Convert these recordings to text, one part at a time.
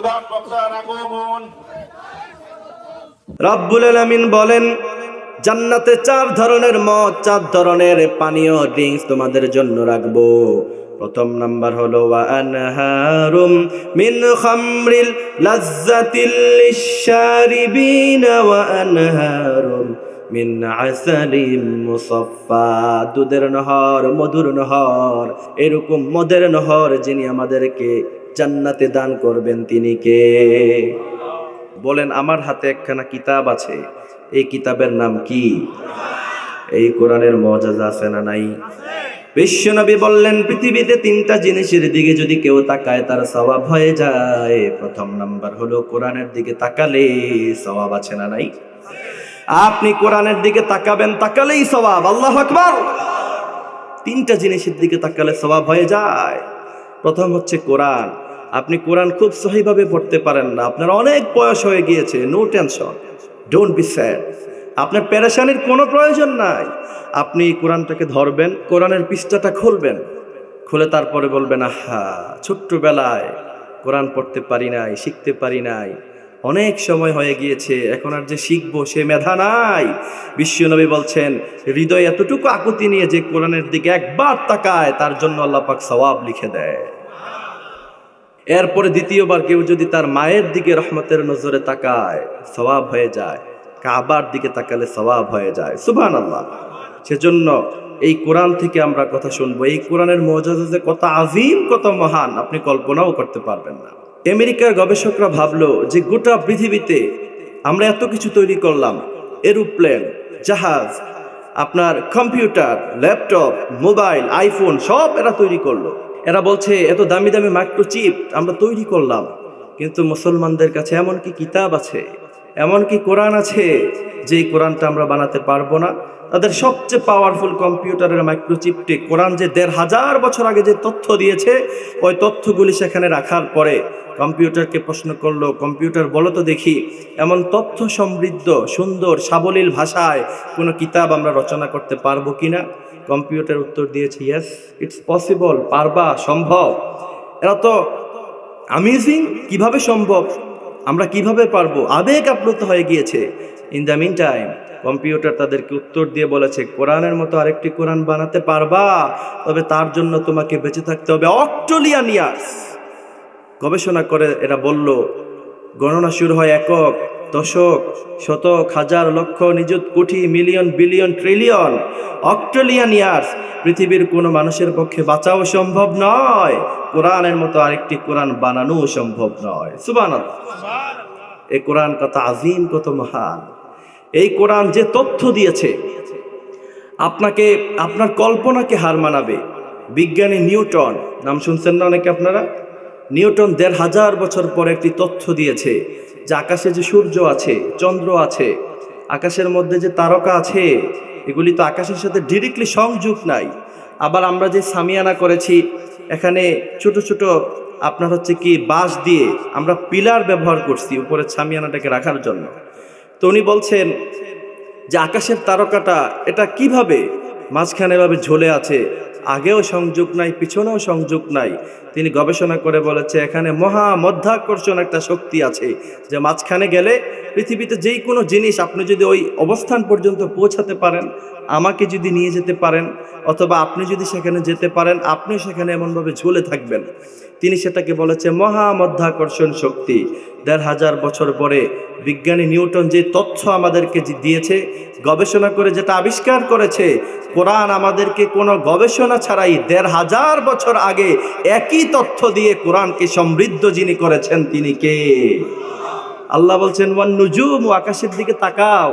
প্রধান বক্তার আগমন। রব্বুল আলামিন বলেন, জান্নাতে 4 ধরনের মদ, 4 ধরনের পানীয় ড্রিঙ্কস তোমাদের জন্য রাখবো। প্রথম নাম্বার হলো ওয়া আনহারুম মিন খামরিল লাজ্জাতিল লিশশারিবিনা ওয়া আনহারুম মিন আসালিম মুসাফফা। দুধের নহর, মধুর নহর, এরকম মদের নহর যিনি আমাদেরকে জান্নাতে দান করবেন তিনি কে? বলেন, আমার হাতে একখানা কিতাব আছে, এই কিতাবের নাম কি? এই কোরআনের মুআজিজা আছে না নাই? বিশ্বনবী বললেন, পৃথিবীতে 3টা জিনিসের দিকে যদি কেউ তাকায় তার সওয়াব হয়ে যায়। প্রথম নাম্বার হলো কোরআনের দিকে তাকালে সওয়াব আছে না নাই? আপনি কোরআনের দিকে তাকাবেন, তাকালেই সওয়াব। আল্লাহু আকবার। 3টা জিনিসের দিকে তাকালে সওয়াব হয়ে যায়। প্রথম হচ্ছে কোরআন। আপনি কোরআন খুব সহিভাবে পড়তে পারেন না, আপনার অনেক বয়স হয়ে গিয়েছে, no tension, don't be sad, আপনার পেরেশানির কোনো প্রয়োজন নাই। আপনি কোরআনটাকে ধরবেন, কোরআনের পৃষ্ঠাটা খুলবেন, খুলে তারপরে বলবেন, আহা, ছোট্টবেলায় কোরআন পড়তে পারি নাই, শিখতে পারি নাই, অনেক সময় হয়ে গিয়েছে, এখন আর যে শিখবো সে মেধা নাই। বিশ্বনবী বলছেন, হৃদয় এতটুকু আকুতি নিয়ে যে কোরআনের দিকে একবার তাকায় তার জন্য আল্লাহ পাক সওয়াব লিখে দেয়। এরপরে দ্বিতীয়বার কেউ যদি তার মায়ের দিকে রহমতের নজরে তাকায় সওয়াব হয়ে যায়, কাবার দিকে তাকালে সওয়াব হয়ে যায়। সুবহানাল্লাহ। সেজন্য এই কোরআন থেকে আমরা কথা শুনবো। এই কোরআনের মুআজিজা যে কত আযীম, কত মহান, আপনি কল্পনাও করতে পারবেন না। আমেরিকার গবেষকরা ভাবলো যে গোটা পৃথিবীতে আমরা এত কিছু তৈরি করলাম, এরোপ্লেন, জাহাজ, আপনার কম্পিউটার, ল্যাপটপ, মোবাইল, আইফোন সব এরা তৈরি করলো। এরা বলছে এত দামি দামি মাইক্রোচিপ আমরা তৈরি করলাম, কিন্তু মুসলমানদের কাছে এমন কি কিতাব আছে, এমন কি কোরআন আছে যে কোরআনটা আমরা বানাতে পারবো না? তাদের সবচেয়ে পাওয়ারফুল কম্পিউটারের মাইক্রোচিপটি কোরআন যে 1500 বছর আগে যে তথ্য দিয়েছে, ওই তথ্যগুলি সেখানে রাখার পরে কম্পিউটারকে প্রশ্ন করলো, কম্পিউটার বলো তো দেখি, এমন তথ্য সমৃদ্ধ সুন্দর সাবলীল ভাষায় কোনো কিতাব আমরা রচনা করতে পারবো কিনা? কম্পিউটার উত্তর দিয়েছে, ইয়েস, ইটস পসিবল, পারবা, সম্ভব। এরা তো অ্যামেজিং, কিভাবে সম্ভব, আমরা কিভাবে পারবো, আবেগ আপ্লুত হয়ে গিয়েছে। In the meantime computer তাদেরকে উত্তর দিয়ে বলেছে, কোরআনের মতো আরেকটি কোরআন বানাতে পারবা, তবে তার জন্য তোমাকে বেঁচে থাকতে হবে অক্টোলিয়ান ইয়ার্স। গবেষণা করে এরা বলল, গণনা শুরু হয় একক, দশক, শতক, হাজার, লক্ষ, নিযুত, কোটি, মিলিয়ন, বিলিয়ন, ট্রিলিয়ন, অক্টোলিয়ান ইয়ার্স। পৃথিবীর কোনো মানুষের পক্ষে বাঁচাও সম্ভব নয়, কোরআনের মতো আরেকটি কোরআন বানানো সম্ভব নয়। সুবহানাল্লাহ। এই কোরআন কত আযীম, কত মহান। এই কোরআন যে তথ্য দিয়েছে আপনাকে, আপনার কল্পনাকে হার মানাবে। বিজ্ঞানী নিউটন, নাম শুনছেন না অনেকে আপনারা? নিউটন 1500 বছর পরে একটি তথ্য দিয়েছে যে আকাশে যে সূর্য আছে, চন্দ্র আছে, আকাশের মধ্যে যে তারকা আছে, এগুলি তো আকাশের সাথে ডিরেক্টলি সংযোগ নাই। আবার আমরা যে সামিয়ানা করেছি, এখানে ছোট ছোট আপনার হচ্ছে কি বাঁশ দিয়ে আমরা পিলার ব্যবহার করছি উপরে সামিয়ানাটাকে রাখার জন্য। তো উনি বলছেন যে আকাশের তারকাটা এটা কিভাবে মাঝখানে ভাবে ঝুলে আছে, আগেও সংযোগ নাই, পিছনেও সংযোগ নাই। তিনি গবেষণা করে বলেছে, এখানে মহা মধ্যাকর্ষণ একটা শক্তি আছে, যে মাঝখানে গেলে পৃথিবীতে যেই কোনো জিনিস আপনি যদি ওই অবস্থান পর্যন্ত পৌঁছাতে পারেন, আমাকে যদি নিয়ে যেতে পারেন, অথবা আপনি যদি সেখানে যেতে পারেন, আপনিও সেখানে এমনভাবে ঝুলে থাকবেন। তিনি সেটাকে বলেছে মহা মধ্যাকর্ষণ শক্তি। 1500 বছর পরে বিজ্ঞানী নিউটন যে তথ্য আমাদেরকে দিয়েছে, গবেষণা করে যেটা আবিষ্কার করেছে, কোরআন আমাদেরকে কোনো গবেষণা ছাড়াই 1500 বছর আগে একই তথ্য দিয়ে কোরআনকে সমৃদ্ধ যিনি করেছেন তিনি কে? আল্লাহ বলছেন, ওয়ান নুজুম, আকাশের দিকে তাকাও,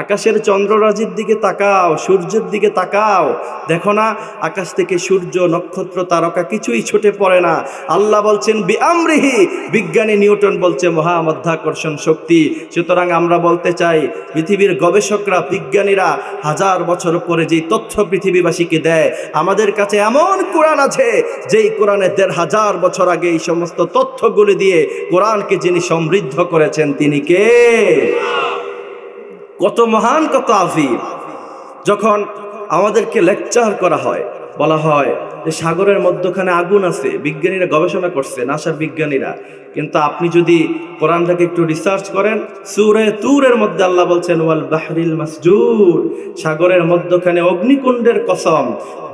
আকাশের চন্দ্ররাজির দিকে তাকাও, সূর্যের দিকে তাকাও, দেখো না আকাশ থেকে সূর্য, নক্ষত্র, তারকা কিছুই ছুটে পড়ে না। আল্লাহ বলছেন বিআমরিহি, বিজ্ঞানী নিউটন বলছে মহা মধ্যাকর্ষণ শক্তি। সুতরাং আমরা বলতে চাই, পৃথিবীর গবেষকরা, বিজ্ঞানীরা 1000 বছর পরে যেই তথ্য পৃথিবীবাসীকে দেয়, আমাদের কাছে এমন কোরআন আছে যেই কোরআনে 1500 বছর আগে এই সমস্ত তথ্যগুলি দিয়ে কোরআনকে যিনি সমৃদ্ধ করেছেন তিনি কে? কত মহান, কত আযীম। যখন আমাদেরকে লেকচার করা হয়, বলা হয় যে সাগরের মধ্যখানে আগুন আছে, বিজ্ঞানীরা গবেষণা করছে, নাসার বিজ্ঞানীরা। কিন্তু আপনি যদি কোরআনটাকে একটু রিসার্চ করেন, সূরা তুরের মধ্যে আল্লাহ বলছেন ওয়াল বাহরিল মাসজুর, সাগরের মধ্যখানে অগ্নিকুণ্ডের কসম।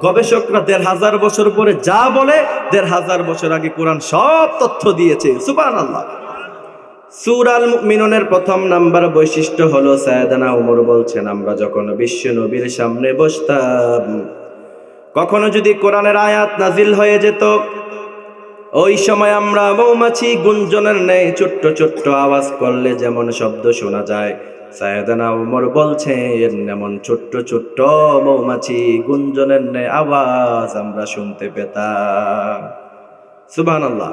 গবেষকরা ১৫০০ বছর পরে যা বলে ১৫০০ বছর আগে কোরআন সব তথ্য দিয়েছে। সুবহানাল্লাহ। সূরা আল মুমিনুনের প্রথম নাম্বার বৈশিষ্ট্য হলো সাইয়েদনা ওমর বলছেন, আমরা যখন বিশ্ব নবীর সামনে বসতাম, কখনো যদি কোরআনের আয়াত নাজিল হয়ে যেত, ওই সময় আমরা মৌমাছি গুঞ্জনের ন্যায় ছোট্ট ছোট্ট আওয়াজ করলে যেমন শব্দ শোনা যায়, সাইয়েদনা ওমর বলছেন এমন ছোট্ট ছোট্ট মৌমাছি গুঞ্জনের ন্যায় আওয়াজ আমরা শুনতে পেতাম। সুবহানাল্লাহ।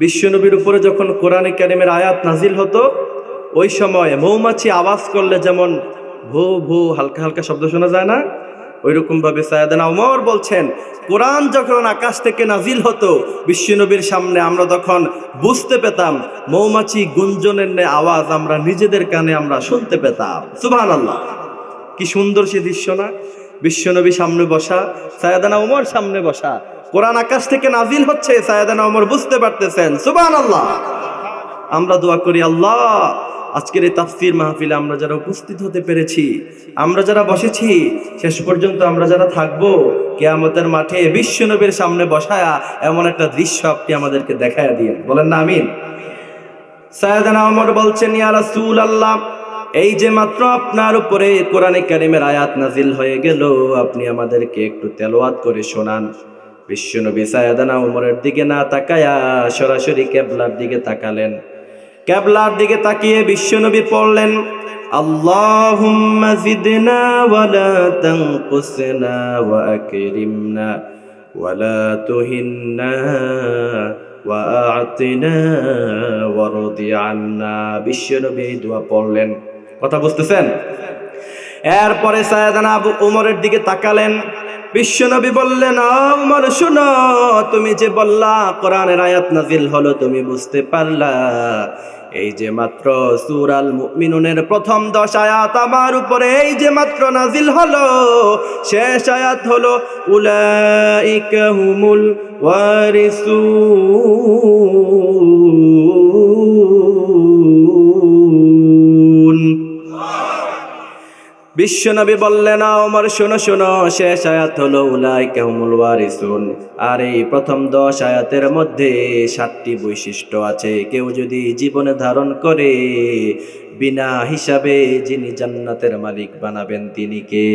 বিশ্বনবীর উপরে যখন কোরআনে কারিমের আয়াত নাজিল হতো, ওই সময় মৌমাছি আওয়াজ করলে যেমন ভো ভো হালকা হালকা শব্দ শোনা যায় না, ওইরকম ভাবে সাইয়েদনা ওমর বলছেন কোরআন যখন আকাশ থেকে নাজিল হতো বিশ্বনবীর সামনে, আমরা তখন বুঝতে পেতাম মৌমাছি গুঞ্জনের ন্যায় আওয়াজ আমরা নিজেদের কানে আমরা শুনতে পেতাম। সুবহানাল্লাহ। কি সুন্দর সে দৃশ্য না? বিশ্বনবী সামনে বসা, সাইয়েদনা ওমর সামনে বসা, কোরআন আকাশ থেকে নাজিল হচ্ছে, সাইয়েদনা ওমর বুঝতে পারতেছেন। সুবহানাল্লাহ। আমরা দোয়া করি, আল্লাহ আজকের এই তাফসীর মাহফিলে আমরা যারা উপস্থিত হতে পেরেছি, আমরা যারা বসেছি, শেষ পর্যন্ত আমরা যারা থাকবো, কিয়ামতের মাঠে বিশ্বনবীর সামনে বসায়া এমন একটা দৃশ্য আপনি আমাদেরকে দেখায়া দিয়েন। বলেন না আমিন। সাইয়েদনা ওমর বলছেন, ইয়া রাসূলুল্লাহ, এই যে মাত্র আপনার উপরে কোরআনে কারিমের আয়াত নাজিল হয়ে গেল, আপনি আমাদেরকে একটু তেলাওয়াত করে শোনান। বিশ্বনবী সাইয়েদনা ওমরের দিকে না তাকায়া সরাসরি কিবলার দিকে তাকালেন। কিবলার দিকে তাকিয়ে বিশ্বনবী পড়লেন, আল্লাহুম্মা জিদনা ওয়ালা তানকুসনা ওয়া আকরিমনা ওয়ালা তুহিন্না ওয়া আ'তিনা ওয়ারদি আন্না। বিশ্বনবী এই দোয়া পড়লেন। কথা বুঝতেছেন? এরপরে সাইয়েদনা আবু ওমরের দিকে তাকালেন। বিশ্বনবী বললেন, ওমর শোনো, তুমি যে বললা কোরআনের আয়াত নাজিল হলো, তুমি বুঝতে পারলা? এই যে মাত্র সূরা আল মুমিনুনের প্রথম 10 আয়াত আমার উপরে এই যে মাত্র নাজিল হলো, শেষ আয়াত হলো উলাইকা হুমুল ওয়ারিসুন। বিশ্বনবী বললেন, ওমর শোনো শোনো, শেষ আয়াত হলো উলাইকা হুমুল ওয়ারিসুন। আর এই প্রথম 10 আয়াতের মধ্যে 7টি বৈশিষ্ট্য আছে। কেউ যদি জীবনে ধারণ করে, বিনা হিসাবে যিনি জান্নাতের মালিক বানাবেন তিনি কে?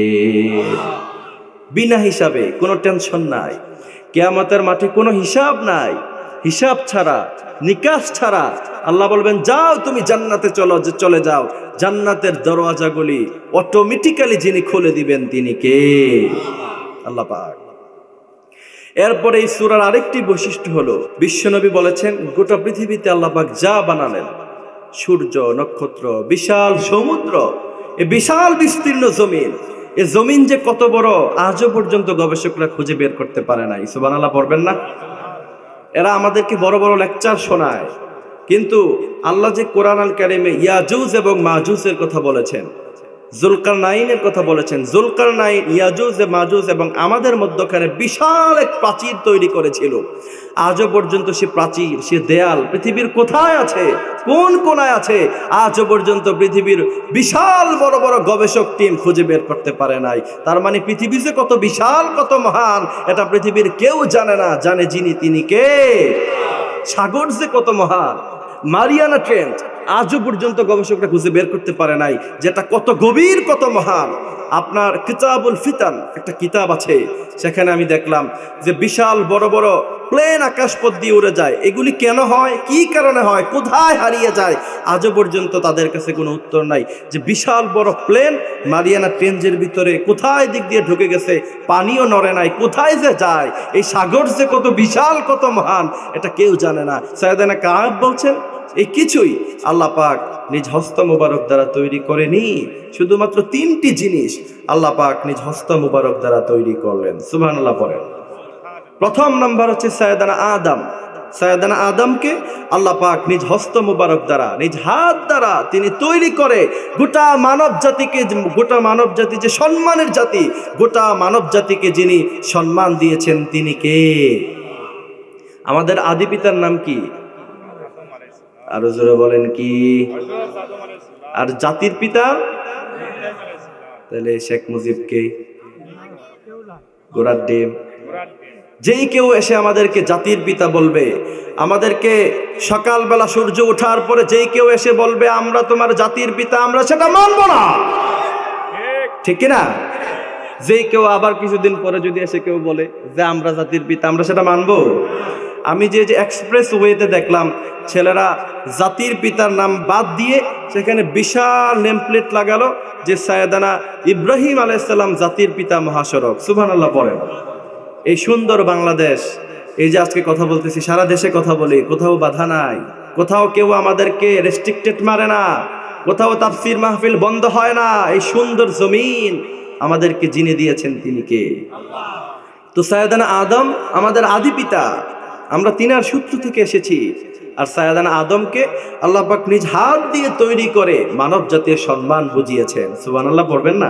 বিনা হিসাবে, কোনো টেনশন নাই, কিয়ামতের মাঠে কোনো হিসাব নাই, হিসাব ছাড়া, নিকাশ ছাড়া আল্লাহ বলবেন যাও তুমি জান্নাতে চলে যাও। জান্নাতের দরওয়াজাগুলি অটোমেটিক্যালি যিনি খুলে দিবেন তিনি কে? আল্লাহ পাক। এরপরে এই সূরার আরেকটি বৈশিষ্ট্য হলো, বিশ্বনবী বলেছেন গোটা পৃথিবীতে আল্লাহ পাক যা বানালেন, সূর্য, নক্ষত্র, বিশাল সমুদ্র, এই বিশাল বিস্তীর্ণ জমিন, এই জমিন যে কত বড় আজও পর্যন্ত গবেষকরা খুঁজে বের করতে পারে নাই। সুবহানাল্লাহ পড়বেন না? এরা আমাদেরকে বড় বড় লেকচার শোনায়, কিন্তু আল্লাহ যে কোরআন আল কারিমে ইয়াজুজ এবং মাজুজের কথা বলেছেন, জুলকারনাইনের কথা বলেছেন, জুলকারনাইন, ইয়াজুজ, মাজুজ এবং আমাদের মধ্যখানে বিশাল এক প্রাচীর তৈরি করেছিল। আজও পর্যন্ত সে প্রাচীর, সে দেয়াল পৃথিবীর কোথায় আছে, কোন কোনায় আছে, আজও পর্যন্ত পৃথিবীর বিশাল বড় বড় গবেষক টিম খুঁজে বের করতে পারে নাই। তার মানে পৃথিবী যে কত বিশাল, কত মহান, এটা পৃথিবীর কেউ জানে না, জানে যিনি তিনি কে? সাগর যে কত মহান, মারিয়ানা ট্রেঞ্চ আজও পর্যন্ত গবেষকরা খুঁজে বের করতে পারে নাই যেটা কত গভীর, কত মহান। আপনার কিতাবুল ফিতান একটা কিতাব আছে, সেখানে আমি দেখলাম যে বিশাল বড় বড় প্লেন আকাশপথ দিয়ে উড়ে যায়। এগুলি কেন হয়, কি কারণে হয়, কোথায় হারিয়ে যায়, আজও পর্যন্ত তাদের কাছে কোনো উত্তর নাই। যে বিশাল বড় প্লেন মারিয়ানা ট্রেঞ্চের ভিতরে কোথায় দিক দিয়ে ঢুকে গেছে, পানিও নড়ে নাই, কোথায় যে যায়, এই সাগর যে কত বিশাল, কত মহান, এটা কেউ জানে না। সাইয়েদনা কাব বলছেন এই কিছুই আল্লাহ পাক নিজ হস্ত মুবারক দ্বারা তৈরি করেনি, শুধুমাত্র 3টি জিনিস আল্লাহ পাক নিজ হস্ত মুবারক দ্বারা তৈরি করলেন। সুবহানাল্লাহ পড়েন। প্রথম নাম্বার হচ্ছে সাইয়েদনা আদম। সাইয়েদানা আদমকে আল্লাহ পাক নিজ হস্ত মুবারক দ্বারা, নিজ হাত দ্বারা তিনি তৈরি করে গোটা মানব জাতিকে, গোটা মানব জাতি যে সম্মানের জাতি, গোটা মানব জাতিকে যিনি সম্মান দিয়েছেন তিনি কে? আমাদের আদি পিতার নাম কি? আরো জোরে বলেন কি? আর জাতির পিতা? তাহলে শেখ মুজিবকে, গোড়ার ডিম। যেই কেউ এসে আমাদেরকে জাতির পিতা বলবে, আমাদেরকে সকালবেলা সূর্য ওঠার পরে যেই কেউ এসে বলবে আমরা তোমার জাতির পিতা, আমরা সেটা মানব না, ঠিক কিনা? যেই কেউ আবার কিছুদিন পরে যদি এসে কেউ বলে যে আমরা জাতির পিতা, আমরা সেটা মানবো? আমি যে এক্সপ্রেস ওয়েতে দেখলাম ছেলেরা জাতির পিতার নাম বাদ দিয়ে সেখানে বিশাল নেমপ্লেট লাগালো যে সাইয়েদানা ইব্রাহিম আলাইহিস সালাম জাতির পিতা মহাসড়ক। সুবহানাল্লাহ পড়েন। এই সুন্দর বাংলাদেশ, এই যে আজকে কথা বলতেছি, সারা দেশে কথা বলি, কোথাও বাধা নাই, কোথাও কেউ আমাদেরকে রেস্ট্রিক্টেড মারে না, কোথাও তাফসীর মাহফিল বন্ধ হয় না। এই সুন্দর জমিন আমাদেরকে যিনি দিয়েছেন তিনি কে? তো সাইয়েদানা আদম আমাদের আদি পিতা, আমরা তিনার সূত্র থেকে এসেছি। আর সাইয়েদানা আদমকে আল্লাহ পাক নিজ হাত দিয়ে তৈরি করে মানব জাতির সম্মান বুঝিয়েছেন। সুবহানাল্লাহ পড়বেন না?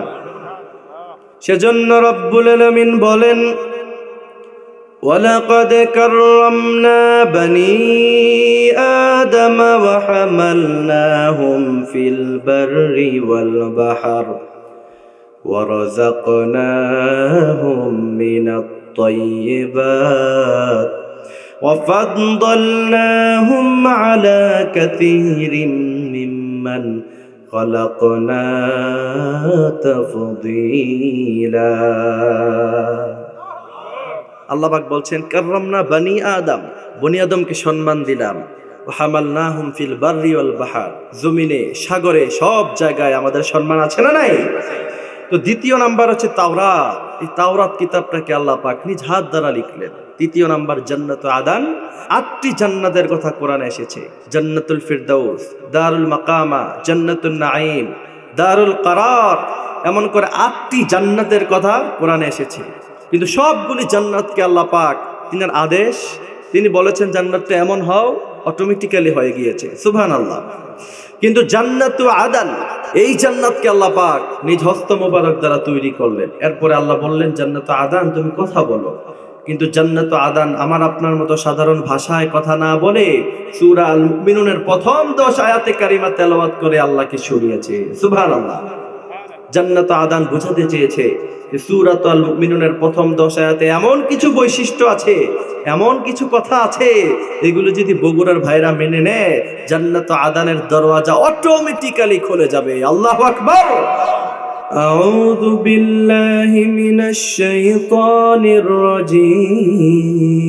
সেজন্য রব্বুল আলামিন বলেন ওয়ালাকাদ কাররামনা বনি আদম ওয়া হামালনাহুম ফিল বাররি ওয়াল বাহর ওয়া রাযাকনাহুম মিনাত তাইয়্যিবাত وفضلناهم على كثير ممن خلقنا تفضيلا আল্লাহ পাক বলছেন কাররামনা বনি আদম, বনি আদমকে সম্মান দিলাম। হামালনাহুম ফিল বাররি ওয়াল বাহর, জমিনে সাগরে সব জায়গায় আমাদের সম্মান আছে না নাই? তো দ্বিতীয় নাম্বার হচ্ছে তাওরাত। এই তাওরাত কিতাবটাকে আল্লাহ পাক নিজ হাত দ্বারা লিখলেন। তৃতীয় নাম্বার জান্নাত আদান, 8টি জান্নাতের কথা কোরআনে এসেছে। জান্নাতুল ফিরদাউস, দারুল মাকামা, জান্নাতুন নাঈম, দারুল কারার, এমন করে 8টি জান্নাতের কথা কোরআনে এসেছে। কিন্তু সবগুলি জান্নাতকে আল্লাহ পাক তিনার আদেশ, তিনি বলেছেন জান্নাতটা এমন হও, অটোমেটিক্যালি হয়ে গিয়েছে। সুবহানাল্লাহ। কিন্তু জান্নাতু আদান, এই জান্নাতকে আল্লাহ পাক নিজ হস্ত মোবারক দ্বারা তৈরি করলেন। এরপরে আল্লাহ বললেন জান্নাতু আদান তুমি কথা বলো। কিন্তু জান্নাতু আদান আমার আপনার মতো সাধারণ ভাষায় কথা না বলে সূরা আল মুমিনুনের প্রথম 10 আয়াতে কারিমা তেলাওয়াত করে আল্লাহকে শুনিয়েছে। সুবহানাল্লাহ। জান্নাতু আদান বোঝাতে চেয়েছে যে সূরা আল মুমিনুনের প্রথম 10 আয়াতে এমন কিছু বৈশিষ্ট্য আছে, এমন কিছু কথা আছে, এগুলো যদি বগুড়ার ভাইরা মেনে নেয় জান্নাতু আদানের দরওয়াজা অটোমেটিক্যালি খুলে যাবে। আল্লাহু আকবার। আউযু বিল্লাহি মিনাশ শাইতানির রাজীম।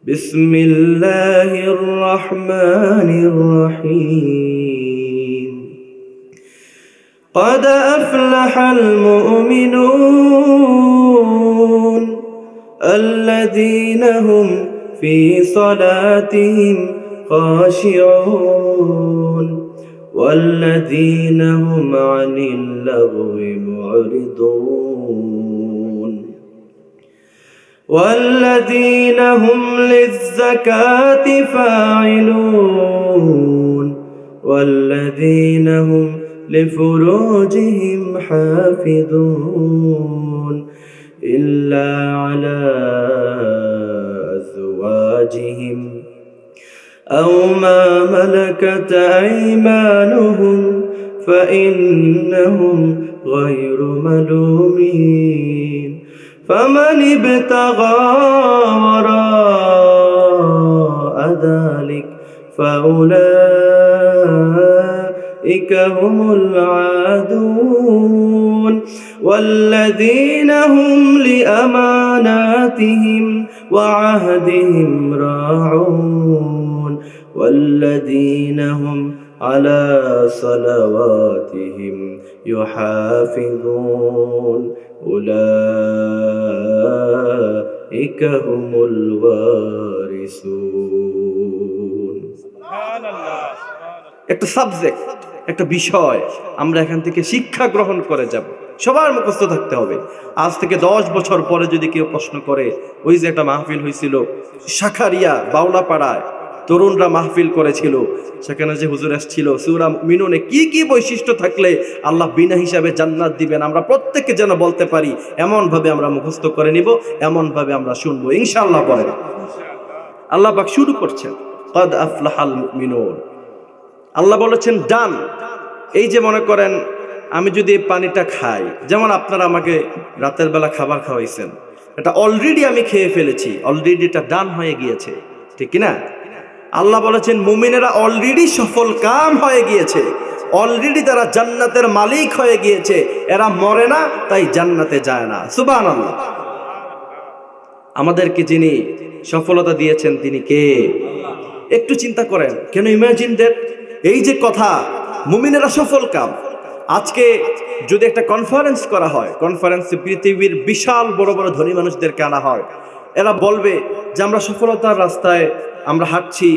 বিসমিল্লাহির রহমানির রহিম। قد أفلح المؤمنون الذين هم في صلاتهم خاشعون والذين هم عن اللغو معرضون والذين هم للزكاة فاعلون والذين هم لفروجهم حافظون إلا على أزواجهم أو ما ملكت أيمانهم فإنهم غير ملومين فمن ابتغى وراء ذلك فأولئك هم العادون والذين هم لأماناتهم وعهدهم راعون والذين هم على صلواتهم يحافظون أولئك هم الوارثون একটা সাবজেক্ট, একটা বিষয় আমরা এখান থেকে শিক্ষা গ্রহণ করে যাব। সবার মুখস্থ থাকতে হবে। আজ থেকে 10 বছর পরে যদি কেউ প্রশ্ন করে, ওই যে একটা মাহফিল হয়েছিল শাখারিয়া বাউলাপাড়ায়, তরুণরা মাহফিল করেছিল, সেখানে যে হুজুর আসছিল, সূরা মুমিনুনে কি কি বৈশিষ্ট্য থাকলে আল্লাহ বিনা হিসাবে জান্নাত দিবেন, আমরা প্রত্যেককে যেন বলতে পারি, এমনভাবে আমরা মুখস্থ করে নিব, এমনভাবে আমরা শুনবো ইনশাআল্লাহ। পরে আল্লাহ পাক শুরু করছেন, কদ আফলাহাল মুমিনুন। আল্লাহ বলেছেন ডান। এই যে মনে করেন আমি যদি এই পানিটা খাই, যেমন আপনারা আমাকে রাতের বেলা খাবার খাওয়াইছেন, এটা অলরেডি আমি খেয়ে ফেলেছি, অলরেডি এটা ডান হয়ে গিয়েছে, ঠিক কিনা? আল্লাহ বলেছেন মুমিনেরা অলরেডি সফল কাম হয়ে গিয়েছে, অলরেডি তারা জান্নাতের মালিক হয়ে গিয়েছে, এরা মরে না তাই জান্নাতে যায় না। সুবহানাল্লাহ। আমাদেরকে যিনি সফলতা দিয়েছেন তিনি কে? একটু চিন্তা করেন, কেন ইমাজিন দ্যাট, এই যে কথা মুমিনেরা সফল কাম। আজকে যদি একটা কনফারেন্স করা হয়, কনফারেন্সে পৃথিবীর বিশাল বড় বড় ধনী মানুষদেরকে আনা হয়, এরা বলবে যে আমরা সফলতার রাস্তায় আমরা হাঁটছি,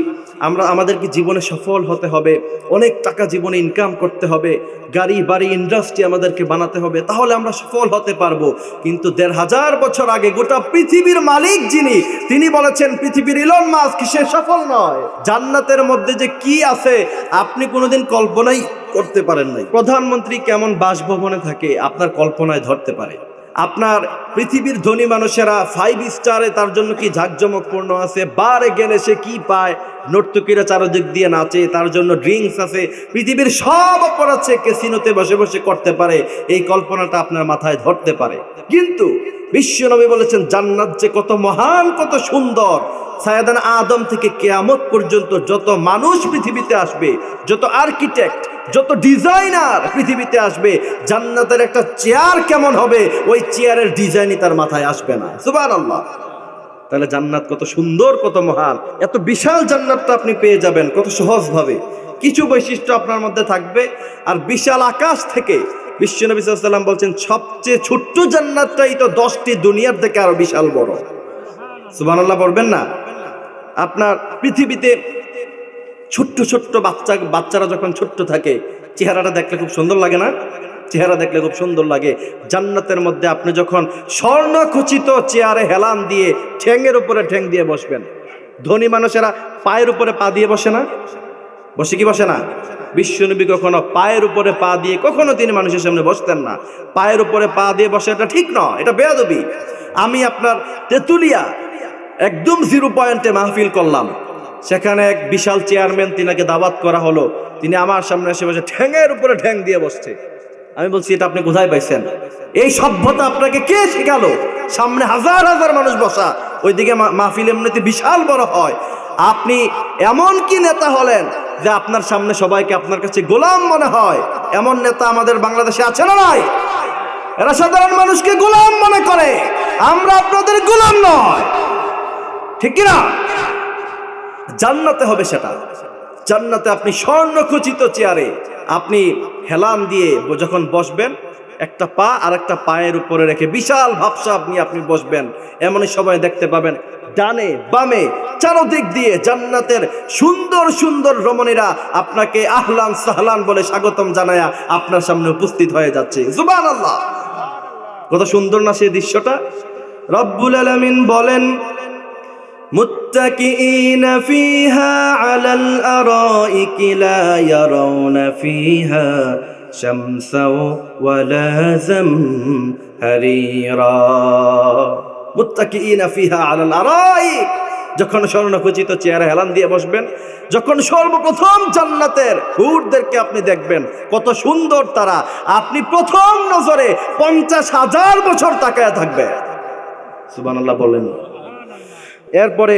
আমাদেরকে জীবনে সফল হতে হবে, অনেক টাকা জীবনে ইনকাম করতে হবে, গাড়ি বাড়ি ইন্ডাস্ট্রি আমাদেরকে বানাতে হবে, তাহলে আমরা সফল হতে পারবো। কিন্তু 1500 বছর আগে গোটা পৃথিবীর মালিক যিনি, তিনি বলেছেন পৃথিবীর ইলন মাস্ক সে সফল নয়। জান্নাতের মধ্যে যে কি আছে আপনি কোনোদিন কল্পনাই করতে পারেন নাই। প্রধানমন্ত্রী কেমন বাসভবনে থাকে আপনার কল্পনায় ধরতে পারে। আপনার পৃথিবীর ধনী মানুষেরা 5 স্টারে, তার জন্য কি ঝাঁকজমকপূর্ণ আছে, বারে গেলে সে কি পায়, নর্তকীরা চারদিক দিয়ে নাচে, তার জন্য ড্রিঙ্কস আছে, পৃথিবীর সব অপরাধ ক্যাসিনোতে বসে বসে করতে পারে, এই কল্পনাটা আপনার মাথায় ধরতে পারে। কিন্তু বিশ্বনবী বলেছেন জান্নাত যে কত মহান, কত সুন্দর। সাইয়েদানা আদম থেকে কিয়ামত পর্যন্ত যত মানুষ পৃথিবীতে আসবে, যত আর্কিটেক্ট, যত ডিজাইনার পৃথিবীতে আসবে, জান্নাতের একটা চেয়ার কেমন হবে ওই চেয়ারের ডিজাইনই তার মাথায় আসবে না। সুবহানাল্লাহ। তাহলে জান্নাত কত সুন্দর, কত মহান। এত বিশাল জান্নাতটা আপনি পেয়ে যাবেন কত সহজভাবে। কিছু বৈশিষ্ট্য আপনার মধ্যে থাকবে। আর বিশাল আকাশ থেকে বিশ্বনবী সাল্লাল্লাহু আলাইহি ওয়াসাল্লাম বলছেন সবচেয়ে ছোট্ট জান্নাতটাই তো 10টি দুনিয়ার থেকে আরো বিশাল বড়। সুবহানাল্লাহ বলবেন না? আপনার পৃথিবীতে ছোট্ট ছোট্ট বাচ্চারা যখন ছোট্ট থাকে, চেহারাটা দেখলে খুব সুন্দর লাগে না? চেহারা দেখলে খুব সুন্দর লাগে। জান্নাতের মধ্যে আপনি যখন স্বর্ণখচিত চেয়ারে হেলান দিয়ে ঠ্যাঙের উপরে ঠ্যাং দিয়ে বসবেন, ধনী মানুষেরা পায়ের উপরে পা দিয়ে বসে না? বসে কি বসে না? বিশ্বনবী কখনো পায়ের উপরে পা দিয়ে কখনো তিনি মানুষের সামনে বসতেন না। পায়ের উপরে পা দিয়ে বসে এটা ঠিক নয়, এটা বেয়াদবি। আমি আপনার তেতুলিয়া একদম 0 পয়েন্টে মাহফিল করলাম, সেখানে এক বিশাল চেয়ারম্যান, তিনাকে দাওয়াত করা হলো, তিনি আমার সামনে এসে বসে ঠ্যাঙের উপরে ঠ্যাং দিয়ে বসছে। আমি বলছি এটা আপনি কোথায় পাইছেন? এই সভ্যতা আপনাকে কে শেখালো? সামনে হাজার হাজার মানুষ বসা, ওইদিকে মাহফিল এমনিতে বিশাল বড় হয়। আপনি এমন কি নেতা হলেন যে আপনার সামনে সবাইকে আপনার কাছে গোলাম মনে হয়? এমন নেতা আমাদের বাংলাদেশে আছে না নাই? এরা সাধারণ মানুষকে গোলাম মনে করে, আমরা আপনাদের গোলাম নয়, ঠিক কিনা? জান্নাতে হবে সেটা। জান্নাতে আপনি স্বর্ণখচিত চেয়ারে আপনি হেলান দিয়ে যখন বসবেন, একটা পা আর একটা পায়ের উপরে রেখে বিশাল ভাবসা আপনি বসবেন। এমনই সময় দেখতে পাবেন ডানে বামে চারদিক দিয়ে জান্নাতের সুন্দর সুন্দর রমণীরা আপনাকে আহলান সাহলান বলে স্বাগতম জানায়া আপনার সামনে উপস্থিত হয়ে যাচ্ছে। সুবহানাল্লাহ। কত সুন্দর না সেই দৃশ্যটা? রব্বুল আলামিন বলেন মুত্তাকিইনা ফিহা আলাল আরাইকি লা ইয়ারাউনা ফিহা শামসাও ওয়ালা জামহারিরা। মুত্তাকিইনা ফিহা আলাল আরাইক, যখন স্বর্ণখচিত চেয়ারে হেলান দিয়ে বসবেন, যখন সর্বপ্রথম জান্নাতের হুরদেরকে আপনি দেখবেন কত সুন্দর তারা, আপনি প্রথম নজরে 50,000 বছর তাকায়া থাকবে। সুবহানাল্লাহ বলেন। এরপরে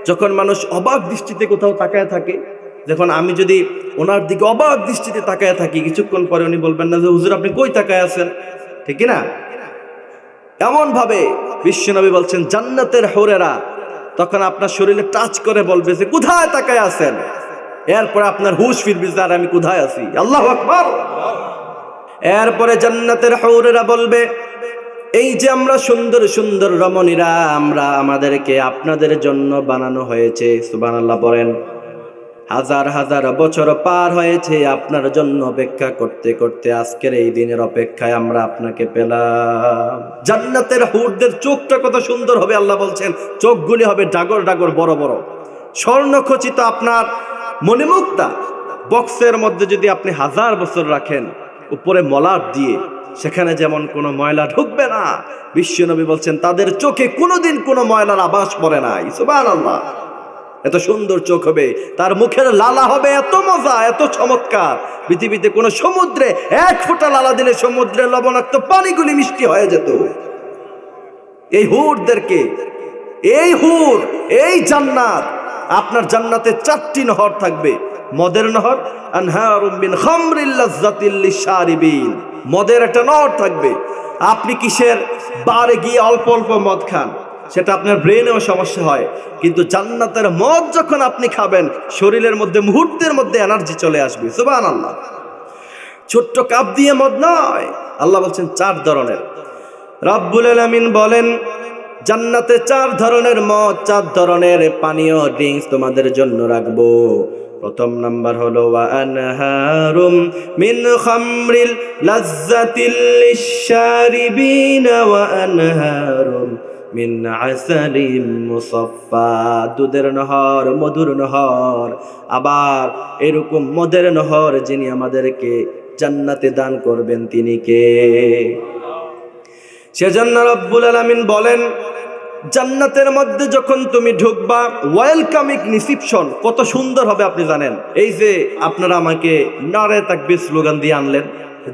যখন মানুষ অবাক দৃষ্টিতে কোথাও তাকায় থাকে, যখন আমি যদি ওনার দিকে অবাক দৃষ্টিতে তাকায় থাকি, কিছুক্ষণ পরে উনি বলবেন না যে হুজুর আপনি কই তাকায় আছেন, ঠিক না? এমন ভাবে বিশ্বনবী বলছেন জান্নাতের হুরেরা তখন আপনার শরীরে টাচ করে বলবে যে কোথায় তাকায় আছেন। এরপরে আপনার হুশ ফিরবে যে আর আমি কোথায় আছি। আল্লাহু আকবার। এরপরে জান্নাতের হুরেরা বলবে এই যে আমরা সুন্দর সুন্দর রমণীরা, আমাদেরকে আপনাদের জন্য বানানো হয়েছে। সুবহানাল্লাহ বলেন। হাজার হাজার বছর পার হয়েছে আপনার জন্য অপেক্ষা করতে করতে আজকের এই দিনের অপেক্ষায় আমরা আপনাকে পেলাম। জান্নাতের হুরদের চোখটা কত সুন্দর হবে, আল্লাহ বলছেন চোখগুলি হবে ডাগর ডাগর বড় বড়, স্বর্ণখচিত। আপনার মণিমুক্তা বক্সের মধ্যে যদি আপনি 1000 বছর রাখেন উপরে মলাট দিয়ে, সেখানে যেমন কোনো ময়লা ঢুকবে না। বিশ্বনবী বলছেন তাদের চোখে কোনোদিন কোনো ময়লার আভাস পড়ে নাই। সুবহানাল্লাহ। এত সুন্দর চোখ হবে, তার মুখের লালা হবে এত মজা, এত চমৎকার। পৃথিবীতে কোনো সমুদ্রে 1 ফোঁটা লালা দিলে সমুদ্রের লবণাক্ত পানিগুলি মিষ্টি হয়ে যেত। এই হুরদেরকে, এই হুর, এই জান্নাত, আপনার জান্নাতে 4টি নহর থাকবে। মদের নহর, আনহারুম মিন খামরিল লাযযাতিল লিশারিবিন, মদের একটা নহর থাকবে। আপনি কিসের বারে গিয়ে অল্প অল্প মদ খান, সেটা আপনার ব্রেনেও সমস্যা হয়, কিন্তু জান্নাতের মদ যখন আপনি খাবেন শরীরের মধ্যে মুহূর্তের মধ্যে এনার্জি চলে আসবে। সুবহানাল্লাহ। ছোট্ট কাপ দিয়ে মদ নয়, আল্লাহ বলছেন 4 ধরনের। রব্বুল আলামিন বলেন জান্নাতে 4 ধরনের মদ, 4 ধরনের পানীয় ড্রিঙ্কস তোমাদের জন্য রাখবো। প্রথম নাম্বার হলো ওয়া আনহারুম মিন খামরিল লাযযাতিল লিশারিবিন ওয়া আনহারুম মিন আসালিম মুসাফফা, দুধের নহর, মধুর নহর। আবার এরকম মদের নহর যিনি আমাদেরকে জান্নাতে দান করবেন তিনি কে? সেজন্য রব্বুল আলামিন বলেন জান্নাতের মধ্যে যখন তুমি ঢুকবা, ওয়েলকামিং রিসিপশন কত সুন্দর হবে আপনি জানেন। এই যে আপনারা আমাকে নারে তাকবীর স্লোগান দিয়ে আনলেন,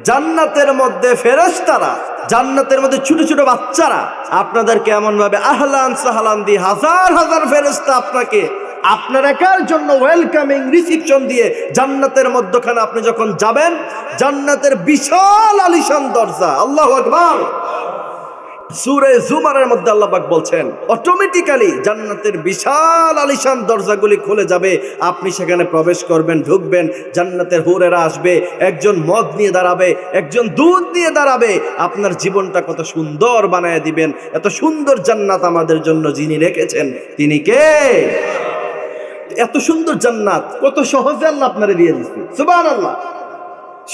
জান্নাতের মধ্যে ফেরেশতারা, জান্নাতের মধ্যে ছোট ছোট বাচ্চারা আপনাদেরকে এমন ভাবে আহলান সাহলান দিয়ে, হাজার হাজার ফেরেশতা আপনাকে আপনার একার জন্য ওয়েলকামিং রিসিপশন দিয়ে জান্নাতের মধ্যখানে আপনি যখন যাবেন, জান্নাতের বিশাল আলিশান দরজা, আল্লাহু আকবার। সূরা জুমারের মধ্যে আল্লাহ পাক বলছেন অটোমেটিক্যালি জান্নাতের বিশাল আলিশান দরজাগুলি খুলে যাবে, আপনি সেখানে প্রবেশ করবেন, ঢুকবেন। জান্নাতের হুরেরা আসবে, একজন মদ নিয়ে দাঁড়াবে, একজন দুধ নিয়ে দাঁড়াবে, আপনার জীবনটা কত সুন্দর বানায় দিবেন। এত সুন্দর জান্নাত আমাদের জন্য যিনি রেখেছেন তিনি কে? এত সুন্দর জান্নাত কত সহজে আল্লাহ আপনারে দিয়ে দিচ্ছে। সুবহানাল্লাহ।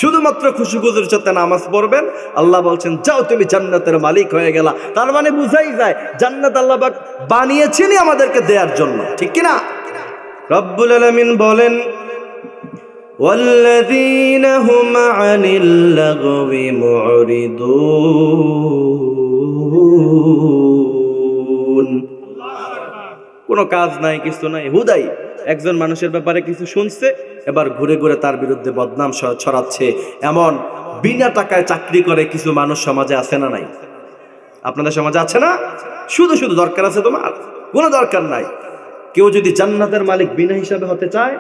শুধুমাত্র খুশুখুজুর সাথে নামাজ পড়বেন, আল্লাহ বলছেন যাও তুমি জান্নাতের মালিক হয়ে গেলা। তার মানে বুঝাই যায় জান্নাত আল্লাহ পাক বানিয়েছেনই আমাদেরকে দেওয়ার জন্য, ঠিক কি না? রব্বুল আলামিন বলেন ওয়াল্লাযীনা হুম আনিল লাগবি মুরিদুন, কোনো কাজ নাই, কিছু নাই, হুদাই একজন মানুষের ব্যাপারে কিছু শুনছে, এবার ঘুরে ঘুরে তার বিরুদ্ধে বদনাম ছড়াচ্ছে। এমন বিনা টাকায় চাকরি করে কিছু মানুষ সমাজে আছে না নাই? আপনাদের সমাজে আছে না? শুধু শুধু দরকার আছে তোমার? কোনো দরকার নাই। কেউ যদি জান্নাতের মালিক বিনা হিসাবে হতে চায়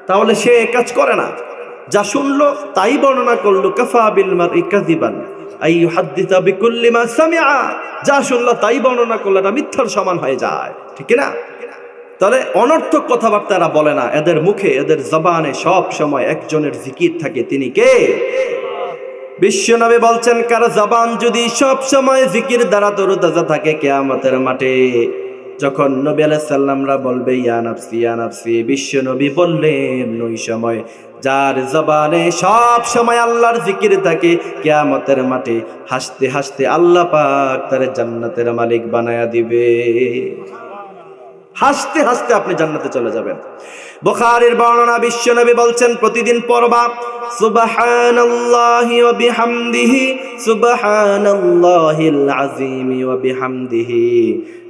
তাহলে সে কাজ করে না, যা শুনলো তাই বর্ণনা করলো। কাফা বিল মারই কাযিবান আই ইউহাদ্দিসা বিকুল্লি মা সামিআ, যা শুনলো তাই বর্ণনা করলো, এটা মিথ্যার সমান হয়ে যায়, ঠিক না? তাহলে অনর্থক কথাবার্তা এরা বলে না, এদের মুখে, এদের জবানে সব সময় একজনের জিকির থাকে, তিনি কে? বিশ্বনবী বলছেন কার জবান যদি সব সময় জিকির দ্বারা তরতাজা থাকে, কিয়ামতের মাঠে যখন নবী আলাইহিস সালামরা বলবে ইয়া নাফসি ইয়া নাফসি, বিশ্বনবী বললেন ওই সময় যার জবানে সব সময় আল্লাহর জিকির থাকে, কিয়ামতের মাঠে হাসতে হাসতে আল্লাহ পাক তার জান্নাতের মালিক বানায়া দিবে। হাসতে হাসতে আপনি জান্নাতে চলে যাবেন। বুখারীর বর্ণনা, বিশ্বনবী বলছেন প্রতিদিন পড়বা সুবহানাল্লাহি ওয়া বিহামদিহি সুবহানাল্লাহিল আযীম ওয়া বিহামদিহি।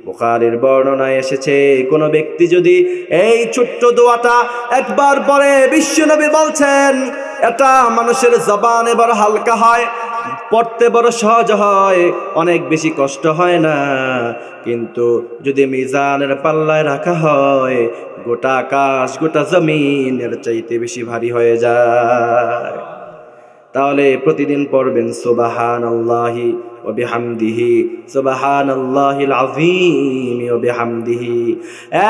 বুখারীর বর্ণনায় এসেছে কোন ব্যক্তি যদি এই ছোট্ট দোয়াটা একবার পড়ে, বিশ্বনবী বলছেন এটা মানুষের জবানে বড় হালকা হয়, পড়তে বড় সহজ হয়, অনেক বেশি কষ্ট হয় না। কিন্তু যদি মিজানের পাল্লায় রাখা হয় গোটা আকাশ গোটা জমিনের চাইতে বেশি ভারী হয়ে যায়। তাহলে প্রতিদিন পড়বেন সুবহানাল্লাহি ওয়া বিহামদিহি সুবহানাল্লাহিল আযীম ওয়া বিহামদিহি।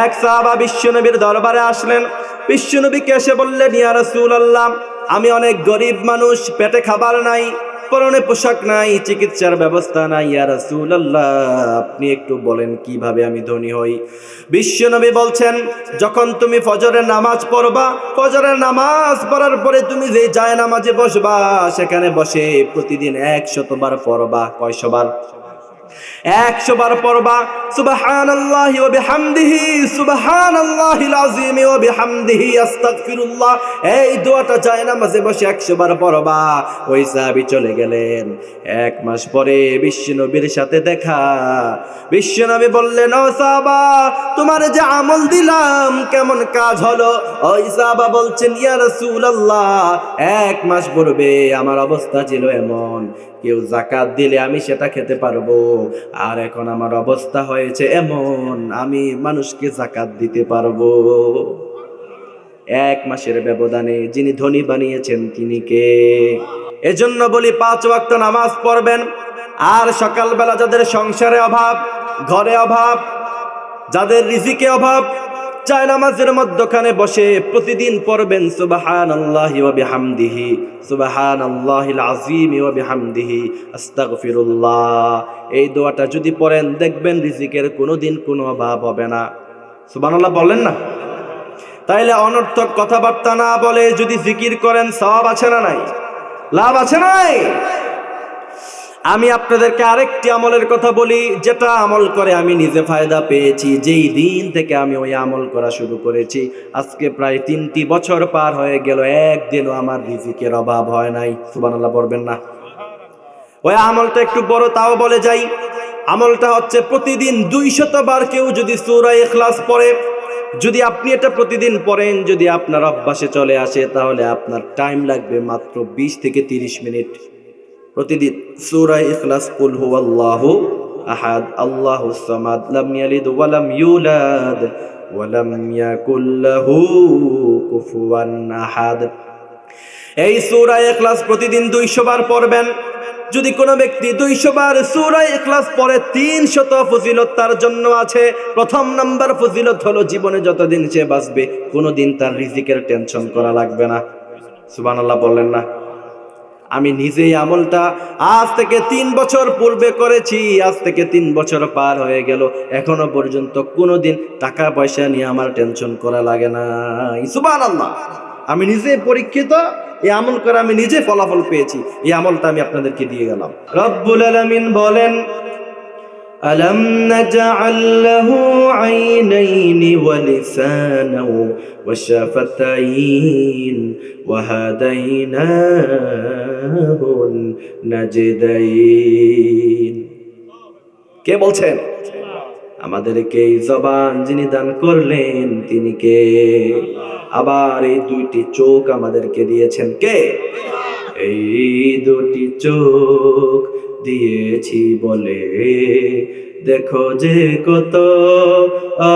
এক সাহাবা বিশ্বনবীর দরবারে আসলেন, বিশ্বনবীকে এসে বললেন ইয়া রাসূলুল্লাহ আমি অনেক গরিব মানুষ, পেটে খাবার নাই, পরনে পোশাক নাই, চিকিৎসার ব্যবস্থা নাই, ইয়া রাসূলুল্লাহ আপনি একটু বলেন কিভাবে আমি ধনী হই। বিশ্বনবী বলছেন, যখন তুমি ফজরের নামাজ পড়বা, ফজরের নামাজ পড়ার পরে তুমি যে জায়নামাজে বসবা, সেখানে বসে প্রতিদিন 100 বার পড়বা। কয়শো বার? 100 বার পড়বা। সুবহানাল্লাহি ওয়া বিহামদিহি, সুবহানাল্লাহিল আযীম ওয়া বিহামদিহি, আস্তাগফিরুল্লাহ। এই দোয়াটা জায়নামাজে বসে 100 বার পড়বা। ওই সাহাবী চলে গেলেন। 1 মাস পরে বিশ্বনবীর সাথে দেখা। বিশ্বনবী বললেন, ও সাহাবা, তোমার যে আমল দিলাম কেমন কাজ হলো? ওই সাহাবা বলছেন, ইয়া রাসূলুল্লাহ 1 মাস পূর্বে আমার অবস্থা ছিল এমন, কেউ যাকাত দিলে আমি সেটা খেতে পারবো, আর এখন আমার অবস্থা হয়েছে এমন, আমি মানুষকে যাকাত দিতে পারবো। 1 মাসের ব্যবধানে যিনি ধনী বানিয়েছেন তিনি কে? এজন্য বলি 5 ওয়াক্ত নামাজ পড়বেন। আর সকালবেলা যাদের সংসারে অভাব, ঘরে অভাব, যাদের রিজিকে অভাব, জায়নামাজের মধ্যখানে বসে প্রতিদিন পড়বেন সুবহানাল্লাহি ওয়া বিহামদিহি, সুবহানাল্লাহিল আযীম ওয়া বিহামদিহি, আস্তাগফিরুল্লাহ। এই দোয়াটা যদি পড়েন দেখবেন রিজিকের কোনোদিন কোনো অভাব হবে না। সুবহানাল্লাহ বলেন না? তাইলে অনর্থক কথাবার্তা না বলে যদি জিকির করেন সওয়াব আছে না নাই? লাভ আছে না নাই? আমি আপনাদেরকে আরেকটি আমলের কথা বলি, যেটা আমল করে আমি নিজে ফায়দা পেয়েছি। যেই দিন থেকে আমি ওই আমল করা শুরু করেছি, আজকে প্রায় 3টি বছর পার হয়ে গেল, একদিনও আমার রিজিকের অভাব হয় নাই। সুবহানাল্লাহ পড়বেন না? ওই আমলটা একটু বড়, তাও বলে যাই। আমলটা হচ্ছে প্রতিদিন 200 বার কেউ যদি সূরা ইখলাস পড়ে, যদি আপনি এটা প্রতিদিন পড়েন, যদি আপনার অভ্যাসে চলে আসে, তাহলে আপনার টাইম লাগবে মাত্র 20 থেকে 30 মিনিট। প্রতিদিন সূরা ইখলাস, কুল হুয়াল্লাহু আহাদ, আল্লাহুস সামাদ, লাম ইয়ালিদ ওয়া লাম ইউলাদ ওয়া লাম ইয়াকুল লাহু কুফুয়ান আহাদ। এই সূরা ইখলাস প্রতিদিন 200 বার পড়বেন। যদি কোনো ব্যক্তি 200 বার সূরা ইখলাস পড়ে, 300 ফজিলত তার জন্য আছে। প্রথম নাম্বার ফজিলত হলো জীবনে যতদিন সে বাঁচবে কোনোদিন তার রিজিকের টেনশন করা লাগবে না। সুবহানাল্লাহ বললেন না? আমি নিজেই আমলটা আজ থেকে 3 বছর পূর্বে করেছি। আজ থেকে 3 বছর পার হয়ে গেল, এখনো পর্যন্ত কোনোদিন টাকা পয়সা নিয়ে আমার টেনশন করা লাগে না। সুবহানাল্লাহ। আমি নিজে পরীক্ষিত, এই আমল করে আমি নিজে ফলাফল পেয়েছি। এই আমলটা আমি আপনাদেরকে দিয়ে গেলাম। রব্বুল আলামিন বলেন, আলাম নাজআল লাহু আইনাইনি ওয়া লিসানাও ওয়া শাফাতাইন ওয়া হাদাইনাহুন নাজদাইন। কে বলছেন? আমাদেরকে এই জবান যিনি দান করলেন তিনি কে? আবার এই 2টি চোখ আমাদেরকে দিয়েছেন কে? এই 2টি চোখ দিয়েছি বলে দেখো যে কত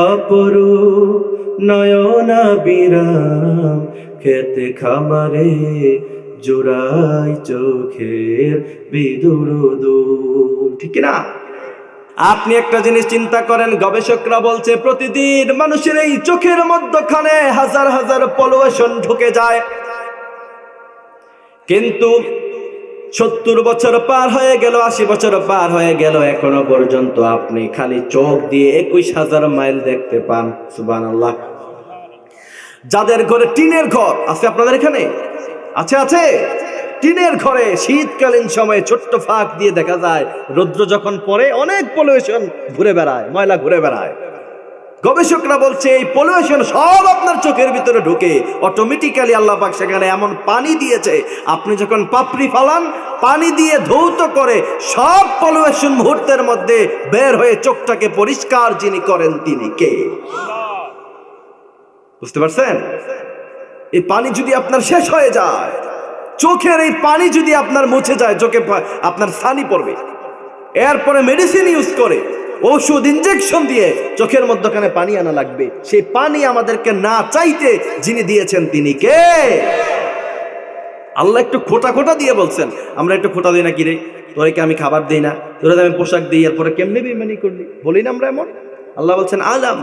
অপরূপ নয়না বিরাম, খেতে খামারে জোড়াই চোখের বিদুরদুল। ঠিক না? আপনি একটা জিনিস চিন্তা করেন, গবেষকরা বলছে প্রতিদিন মানুষের এই চোখের মধ্যখানে হাজার হাজার পলিউশন ঢুকে যায়, কিন্তু 70 বছর পার হয়ে গেল, 80 বছর পার হয়ে গেল, এখনো পর্যন্ত আপনি খালি চোখ দিয়ে 21,000 মাইল দেখতে পান। সুবহানাল্লাহ। যাদের ঘরে টিনের ঘর আছে, আপনাদের এখানে আছে? আছে টিনের ঘরে শীতকালীন সময়ে ছোট্ট ফাঁক দিয়ে দেখা যায় রৌদ্র যখন পড়ে অনেক পলিউশন ঘুরে বেড়ায়, ময়লা ঘুরে বেড়ায়। গবেষকরা বলছে এই পলিউশন সব আপনার চোখের ভিতরে ঢুকে অটোমেটিক্যালি আল্লাহ পাক সেখানে এমন পানি দিয়েছে, আপনি যখন পাপড়ি ফালান পানি দিয়ে ধৌত করে সব পলিউশন মুহূর্তের মধ্যে বের হয়ে চোখটাকে পরিষ্কার যিনি করেন তিনি কে? বুঝতে পারছেন? এই পানি যদি আপনার শেষ হয়ে যায়, চোখের এই পানি যদি আপনার মুছে যায়, চোখে আপনার ছানি পড়বে, এরপরে মেডিসিন ইউজ করে ওষুধ ইনজেকশন দিয়ে চোখের মধ্যখানে পানি আনা লাগবে। সেই পানি আমাদেরকে না চাইতে যিনি দিয়েছেন তিনি কে? আল্লাহ একটু খোটা খোটা দিয়ে বলছেন। আমরা একটু খোটা দিই না, কি রে তোরে আমি খাবার দিই না, তোরে আমি পোশাক দিই, এরপরে কেমনে বেঈমানি করলি বলি না আমরা এমন? আল্লাহ বলছেন আলাম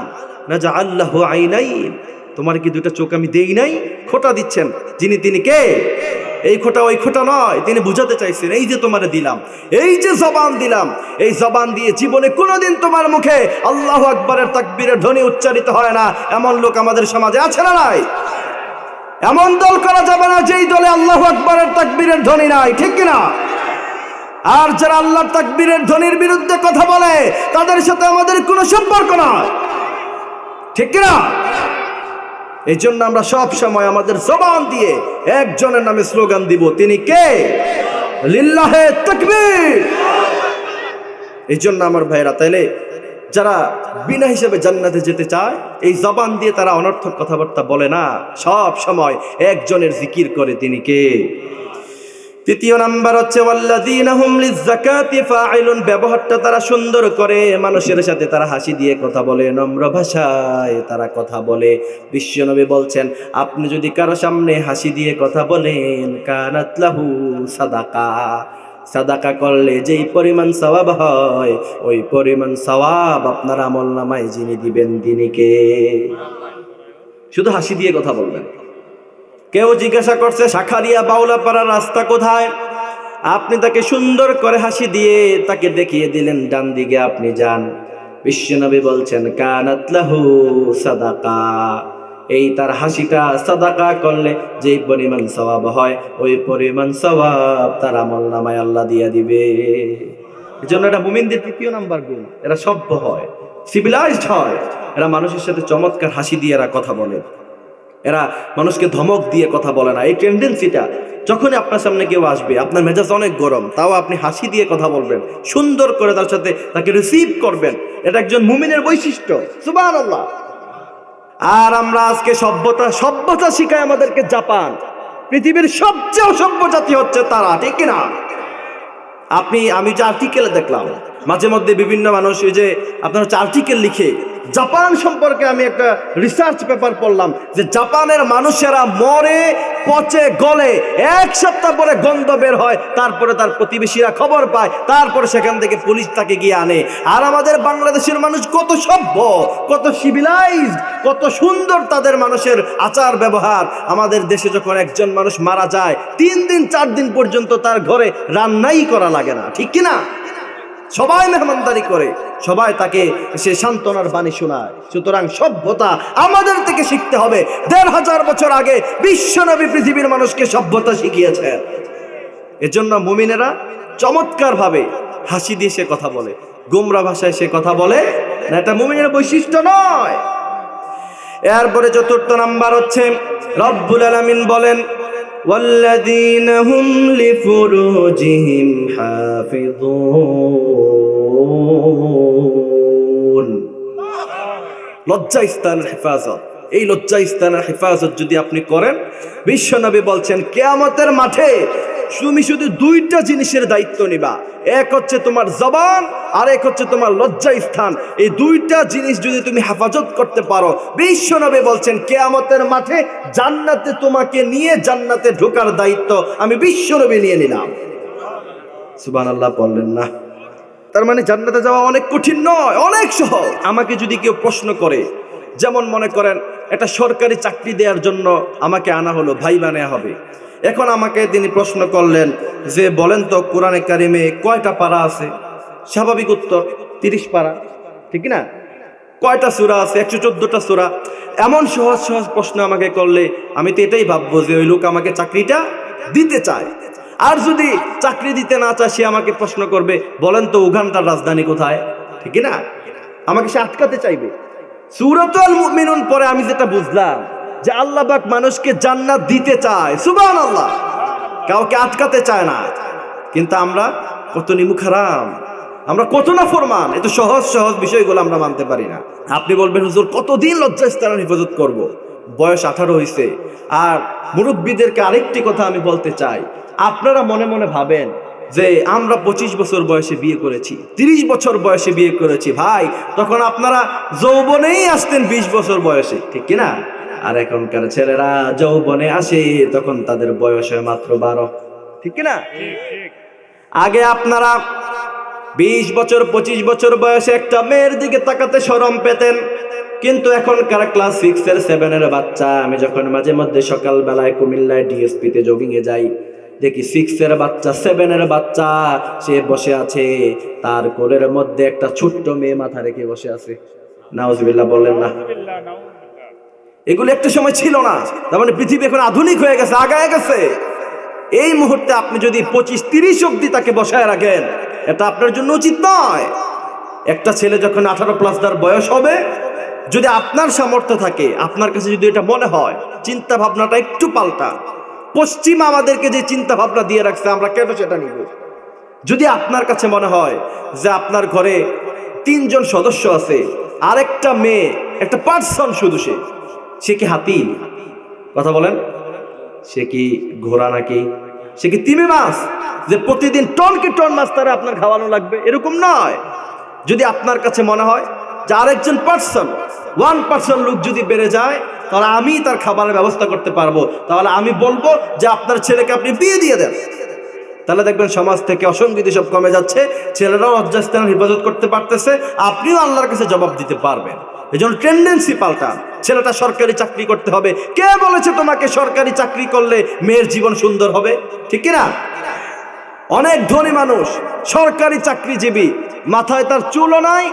নাজআল লাহু আইনাইন, তোমার কি দুইটা চোখ আমি দেই নাই? খোঁটা দিচ্ছেন যিনি, তিনি কে? এই খোঁটা ওই খোঁটা নয়, তিনি বুঝাতে চাইছেন এই যে তোমারে দিলাম, এই যে জবান দিলাম, এই জবান দিয়ে জীবনে কোনোদিন তোমার মুখে আল্লাহু আকবারের তাকবীরের ধ্বনি উচ্চারিত হয় না, এমন লোক আমাদের সমাজে আছে না নাই? এমন দল করা যাবে না যেই দলে আল্লাহু আকবারের তাকবীরের ধ্বনি নাই, ঠিক কিনা? আর যারা আল্লাহর তাকবীরের ধ্বনির বিরুদ্ধে কথা বলে তাদের সাথে আমাদের কোনো সম্পর্ক নয়, ঠিক কিনা? এই জন্য আমরা সব সময় আমাদের জবান দিয়ে একজনের নামে স্লোগান দিব, তিনি কে? লিল্লাহে তাকবীর। এই জন্য আমার ভাইরা, তাইলে যারা বিনা হিসাবে জান্নাতে যেতে চায় এই জবান দিয়ে তারা অনর্থক কথাবার্তা বলে না, সব সময় একজনের জিকির করে, তিনি কে? তৃতীয় নাম্বার হচ্ছে ওয়াল্লাযীনা হুম লিয-যাকাতি ফাঈলুন। ব্যবহারটা তারা সুন্দর করে, মানুষের সাথে তারা হাসি দিয়ে কথা বলে, নম্র ভাষায় তারা কথা বলে। বিশ্বনবী বলছেন, আপনি যদি কারো সামনে হাসি দিয়ে কথা বলেন, কানাত লাহু সাদাকা। সাদাকা করলে যেই পরিমাণ সওয়াব হয়, ওই পরিমাণ সওয়াব আপনার আমলনামায় যিনি দিবেন, তিনি কে? শুধু হাসি দিয়ে কথা বলবেন। কেউ জিজ্ঞাসা করছে শাখারিয়া বাউলাপাড়ার রাস্তা কোথায়, আপনি তাকে সুন্দর করে হাসি দিয়ে তাকে দেখিয়ে দিলেন ডান দিকে আপনি যান। বিশ্বনবী বলছেন, কানাত লাহু সাদাকা। এই তার হাসিটা সাদাকা করলে যেই পরিমাণ সওয়াব হয়, ওই পরিমাণ সওয়াব তার আমলনামায় আল্লাহ দিয়ে দিবে। এজন্য এটা মুমিনদের তৃতীয় নাম্বার গুণ, এরা সভ্য হয়, সিভিলাইজড হয়। এরা মানুষের সাথে চমৎকার হাসি দিয়ে এরা কথা বলে, এরা মানুষকে ধমক দিয়ে কথা বলে না। এই টেন্ডেন্সিটা যখনই আপনার সামনে কেউ আসবে, আপনার মেজাজ অনেক গরম, তাও আপনি হাসি দিয়ে কথা বলবেন, সুন্দর করে তার সাথে তাকে রিসিভ করবেন। এটা একজন মুমিনের বৈশিষ্ট্য, সুবহানাল্লাহ। আর আমরা আজকে সভ্যতা শিখায় আমাদেরকে জাপান। পৃথিবীর সবচেয়ে অসভ্য জাতি হচ্ছে তারা, ঠিক কিনা? আমি যে আর্টিকেলে দেখলাম মাঝে মধ্যে বিভিন্ন মানুষ এই যে আপনার হচ্ছে আর্টিকেল লিখে জাপান সম্পর্কে, আমি একটা রিসার্চ পেপার পড়লাম যে জাপানের মানুষেরা মরে, পচে, গলে, এক সপ্তাহ পরে গন্ধ বের হয়, তারপরে তার প্রতিবেশীরা খবর পায়, তারপরে সেখান থেকে পুলিশ তাকে গিয়ে আনে। আর আমাদের বাংলাদেশের মানুষ কত সভ্য, কত সিভিলাইজড, কত সুন্দর তাদের মানুষের আচার ব্যবহার। আমাদের দেশে যখন একজন মানুষ মারা যায় 3 দিন 4 দিন পর্যন্ত তার ঘরে রান্নাই করা লাগে না, ঠিক কিনা? সবাই মেহমানদারি করে, সবাই তাকে সে সান্ত্বনার বাণী শোনায়। সুতরাং সভ্যতা আমাদের থেকে শিখতে হবে। 1500 বছর আগে বিশ্বনবী পৃথিবীর মানুষকে সভ্যতা শিখিয়েছেন। এজন্য মুমিনেরা চমৎকার ভাবে হাসি দিয়ে সে কথা বলে, গোমরা ভাষায় সে কথা বলে না, এটা মুমিনের বৈশিষ্ট্য নয়। এরপরে চতুর্থ নাম্বার হচ্ছে রব্বুল আলামিন বলেন, والذين هم لفروجهم حافظون। লজ্জা স্থানের হেফাজত, এই লজ্জা স্থানের হেফাজত যদি আপনি করেন, বিশ্বনবী বলছেন কিয়ামতের মাঠে তুমি শুধু 2টা জিনিসের দায়িত্ব নিবা। এক হচ্ছে তোমার জবান, আর এক হচ্ছে তোমার লজ্জা স্থান। এই 2টা জিনিস যদি তুমি হেফাজত করতে পারো, বিশ্বনবী বলছেন কিয়ামতের মাঠে জান্নাতে তোমাকে নিয়ে জান্নাতে ঢোকার দায়িত্ব আমি বিশ্বনবী নিয়ে নিলাম। সুবহানাল্লাহ বললেন না? তার মানে জান্নাতে যাওয়া অনেক কঠিন নয়, অনেক সহজ। আমাকে যদি কেউ প্রশ্ন করে, যেমন মনে করেন একটা সরকারি চাকরি দেওয়ার জন্য আমাকে আনা হলো, ভাই বানায়া হবে। এখন আমাকে তিনি প্রশ্ন করলেন যে বলেন তো কোরআনে কারিমে কয়টা পারা আছে? স্বাভাবিক উত্তর 30 পারা, ঠিক না? কয়টা সূরা আছে? 114টা সূরা। এমন সহজ সহজ প্রশ্ন আমাকে করলে আমি তো এটাই ভাববো যে ওই লোক আমাকে চাকরিটা দিতে চায়। আর যদি চাকরি দিতে না চায়, সে আমাকে প্রশ্ন করবে বলেন তো উগান্ডার রাজধানী কোথায়, ঠিক না? আমাকে সে আটকাতে চাইবে। সূরাতুল মুমিনুন পরে আমি যেটা বুঝলাম যে আল্লাহ পাক মানুষকে জান্নাত দিতে চায়, সুবহানাল্লাহ, কাউকে আটকাতে চায় না। কিন্তু আমরা কত নিমুখারাম, আমরা কত না ফরমান, এত সহজ সহজ বিষয়গুলো আমরা মানতে পারি না। আপনি বলবেন হুজুর কতদিন লজ্জাস্থানের হেফাজত করব? বয়স 18 হয়েছে। আর মুরব্বীদেরকে আরেকটি কথা আমি বলতে চাই, আপনারা মনে মনে ভাবেন যে আমরা 25 বছর বয়সে বিয়ে করেছি, 30 বছর বয়সে বিয়ে করেছি। ভাই, তখন আপনারা যৌবনেই আসতেন 20 বছর বয়সে, ঠিক কিনা? আর এখনকার ছেলেরা যৌবনে আসে তখন তাদের বয়স হয় মাত্র 12, ঠিক কিনা? আগে আপনারা 20 বছর 25 বছর বয়সে একটা মেয়ের দিকে তাকাতে শরম পেতেন। কিন্তু এখনকার ক্লাস 6 এর 7 এর বাচ্চা, আমি যখন মাঝে মধ্যে সকালবেলায় কুমিল্লায় ডিএসপিতে জগিংয়ে যাই, দেখি 6 এর বাচ্চা 7 এর বাচ্চা সে বসে আছে, তার কোলের মধ্যে একটা ছোট্ট মেয়ে মাথা রেখে বসে আছে। নাউজুবিল্লাহ বলেন না। এগুলো একটা সময় ছিল না। তার মানে পৃথিবী এখন আধুনিক হয়ে গেছে, আগায় গেছে। এই মুহূর্তে আপনি যদি 25-30 অব্দি তাকে বসায় রাখেন, এটা আপনার জন্য উচিত নয়। একটা ছেলে যখন 18+ তার বয়স হবে, যদি আপনার সামর্থ্য থাকে, আপনার কাছে যদি এটা মনে হয়, চিন্তা ভাবনাটা একটু পাল্টা। পশ্চিম আমাদেরকে যে চিন্তা ভাবনা দিয়ে রাখছে, আমরা কেন সেটা নিব? যদি আপনার কাছে মনে হয় যে আপনার ঘরে 3 জন সদস্য আছে, আরেকটা মেয়ে, একটা পার্সন, শুধু সে কি হাতি? কথা বলেন, সে কি ঘোড়া নাকি? সে কি তিমি মাছ যে প্রতিদিন টনকে টন মাছ তারা আপনার খাওয়ানো লাগবে? এরকম নয়। যদি আপনার কাছে মনে হয় যে আরেকজন পার্সন, 1% লোক যদি বেড়ে যায়, তাহলে আমি তার খাবারের ব্যবস্থা করতে পারবো, তাহলে আমি বলবো যে আপনার ছেলেকে আপনি বিয়ে দিয়ে দেন। তাহলে দেখবেন সমাজ থেকে অসংগতি সব কমে যাচ্ছে, ছেলেরাও লজ্জাস্থানের হেফাজত করতে পারতেছে, আপনিও আল্লাহর কাছে জবাব দিতে পারবেন। এই জন্য টেন্ডেন্সি পাল্টা। ছেলেটা সরকারি চাকরি করতে হবে। কে বলেছে তোমাকে সরকারি চাকরি করলে মেয়ের জীবন সুন্দর হবে? ঠিক কিনা? অনেক ধনী মানুষ সরকারি চাকরিজীবী, মাথায় তার চুলও নাই,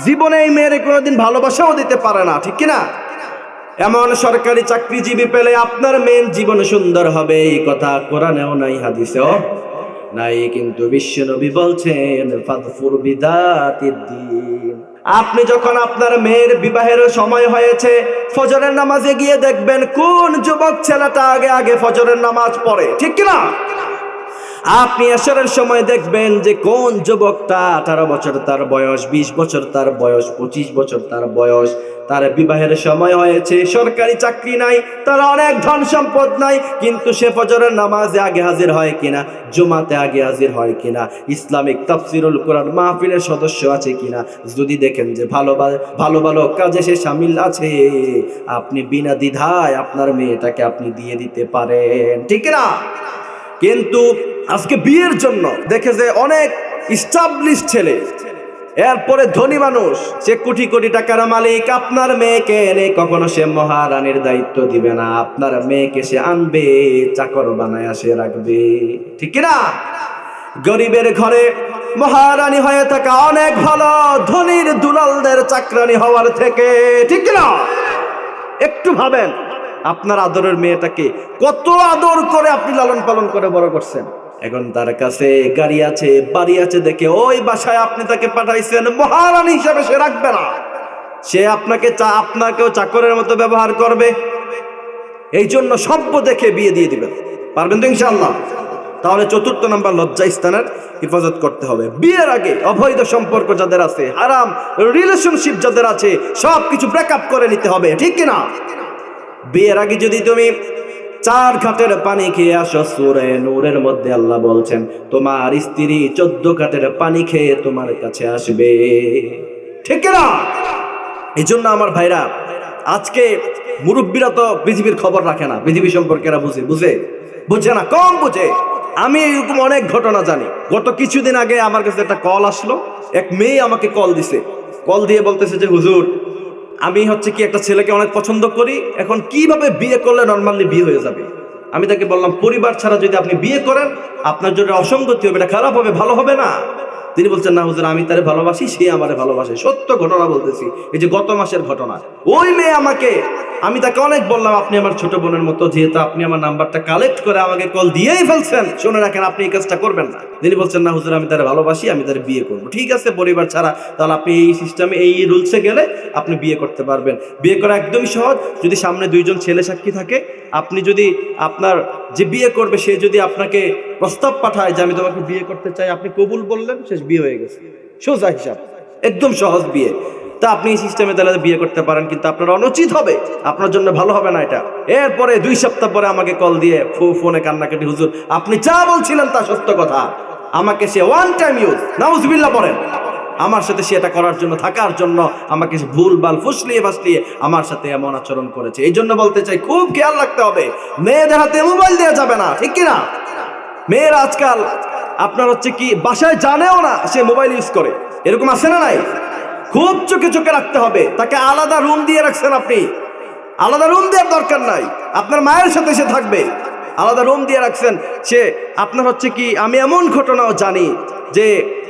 জীবনে এই মেয়ের কোনোদিন ভালোবাসাও দিতে পারে না। ঠিক কিনা? এমন সরকারি চাকরিজীবী পেলে আপনার মেয়ের জীবন সুন্দর হবে, এই কথা কোরআনেও নাই, হাদিসেও নাই। কিন্তু বিশ্বনবী বলছেন ফাদফুর বিদাতিদ দ্বীন। আপনি যখন আপনার মেয়ের বিবাহের সময় হয়েছে, ফজরের নামাজে গিয়ে দেখবেন কোন যুবক ছেলেটা আগে আগে ফজরের নামাজ পড়ে। ঠিক কিনা? আপনি এশারের সময় দেখবেন যে কোন যুবকটা 18 বছর তার বয়স, 20 বছর তার বয়স, 25 বছর তার বয়স, তার বিবাহের সময় হয়েছে, সরকারি চাকরি নাই, তার অনেক ধন সম্পদ নাই, কিন্তু সে ফজরের নামাজে আগে হাজির হয় কিনা, জুমাতে আগে হাজির হয় কিনা, ইসলামিক তাফসিরুল কোরআন মাহফিলের সদস্য আছে কিনা, যদি দেখেন যে ভালো ভালো কাজে সে শামিল আছে, আপনি বিনা দ্বিধায় আপনার মেয়েটাকে আপনি দিয়ে দিতে পারেন। ঠিক না? কিন্তু আজকে বিয়ের জন্য দেখে যে অনেক ইস্টাবলিশ ছেলে, এরপরে ধনী মানুষ, সে কোটি কোটি টাকার মালিক, আপনার মেয়েকে এনে কখনো সে মহারানীর দায়িত্ব দিবে না, আপনার মেয়েকে সে আনবে, চাকর বানায় সে রাখবে। ঠিক না? গরিবের ঘরে মহারানী হয়ে থাকা অনেক ভালো ধনীর দুলালদের চাকরানি হওয়ার থেকে। ঠিক না? একটু ভাবেন, আপনার আদরের মেয়েটাকে কত আদর করে আপনি লালন পালন করে বড় করছেন। এখন তার কাছে গাড়ি আছে, বাড়ি আছে দেখে ওই বাসায় আপনি তাকে পাঠাইছেন, মহারানী হিসাবে সে রাখবে না, সে আপনাকেও চাকরের মতো ব্যবহার করবে। এই জন্য সভ্য দেখে বিয়ে দিয়ে দিবেন। পারবেন তো ইনশাআল্লাহ? তাহলে 4th নাম্বার, লজ্জা স্থানের হেফাজত করতে হবে। বিয়ের আগে অবৈধ সম্পর্ক যাদের আছে, হারাম রিলেশনশিপ যাদের আছে, সবকিছু ব্রেকআপ করে নিতে হবে। ঠিক কিনা? বিয়ের আগে যদি তুমি 4 ঘাটের পানি খেয়ে আসো, সূরা নূরের মধ্যে আল্লাহ বলছেন তোমার স্ত্রী 14 ঘাটের পানি খেয়ে তোমার কাছে আসবে। ঠিক না? এই জন্য আমার ভাইরা, আজকে মুরব্বীরা তো পৃথিবীর খবর রাখে না, পৃথিবী সম্পর্কে এরা বুঝে না, কম বুঝে। আমি এরকম অনেক ঘটনা জানি। গত কিছুদিন আগে আমার কাছে একটা কল আসলো, এক মেয়ে আমাকে কল দিছে, কল দিয়ে বলতেছে যে হুজুর, আমি কি একটা ছেলেকে অনেক পছন্দ করি, এখন কিভাবে বিয়ে করলে নরমালি বিয়ে হয়ে যাবে? আমি তাকে বললাম, পরিবার ছাড়া যদি আপনি বিয়ে করেন, আপনার জন্য অসঙ্গতি হবে, এটা খারাপ হবে, ভালো হবে না। তিনি বলছেন, না হুজুর, আমি তারে ভালোবাসি, সে আমারে ভালোবাসে। সত্য ঘটনা বলতেছি, এই যে গত মাসের ঘটনা। ওই মেয়ে আমি তাকে অনেক বললাম, আপনি আমার ছোট বোনের মতো, যেহেতু আপনি আমার নাম্বারটা কালেক্ট করে আমাকে কল দিয়েই ফেলছেন, শুনে রাখেন আপনি এই কাজটা করবেন না। তিনি বলছেন, না হুজুর, আমি তারে ভালোবাসি, আমি তারে বিয়ে করবো। ঠিক আছে, পরিবার ছাড়া, তাহলে আপনি এই সিস্টেমে, এই রুলসে গেলে আপনি বিয়ে করতে পারবেন। বিয়ে করা একদমই সহজ, যদি সামনে 2 জন ছেলে সাক্ষী থাকে, আপনি যদি আপনার যে বিয়ে করবে সে যদি আপনাকে প্রস্তাব পাঠায় যে আমি তোমাকে বিয়ে করতে চাই, আপনি কবুল বললেন, শেষ, বিয়ে হয়ে গেছে। সোজা হিসাব, একদম সহজ বিয়ে। তা আপনি এই সিস্টেমে তাহলে বিয়ে করতে পারেন, কিন্তু আপনার অনুচিত হবে, আপনার জন্য ভালো হবে না এটা। এরপরে 2 সপ্তাহ পরে আমাকে কল দিয়ে ফোনে কান্নাকাটি, হুজুর আপনি যা বলছিলেন তা সত্য কথা, আমাকে সে ওয়ান টাইম ইউজ, নাউজুবিল্লাহ বলেন, আমার সাথে সে এটা করার জন্য, থাকার জন্য আমাকে ভুলভাল ফুসলিয়ে ফাসলিয়ে আমার সাথে এমন আচরণ করেছে। এই জন্য বলতে চাই, খুব খেয়াল রাখতে হবে, মেয়েদের হাতে মোবাইল দেওয়া যাবে না। ঠিক কিনা? মেয়েরা আজকাল আপনার কি বাসায় জানেও না সে মোবাইল ইউজ করে, এরকম আছে না নাই? খুব চোখে চোখে রাখতে হবে। তাকে আলাদা রুম দিয়ে রাখছেন আপনি, আলাদা রুম দেওয়ার দরকার নাই, আপনার মায়ের সাথে সে থাকবে। আলাদা রুম দিয়ে রাখছেন, সে আপনার হচ্ছে কি, আমি এমন ঘটনাও জানি যে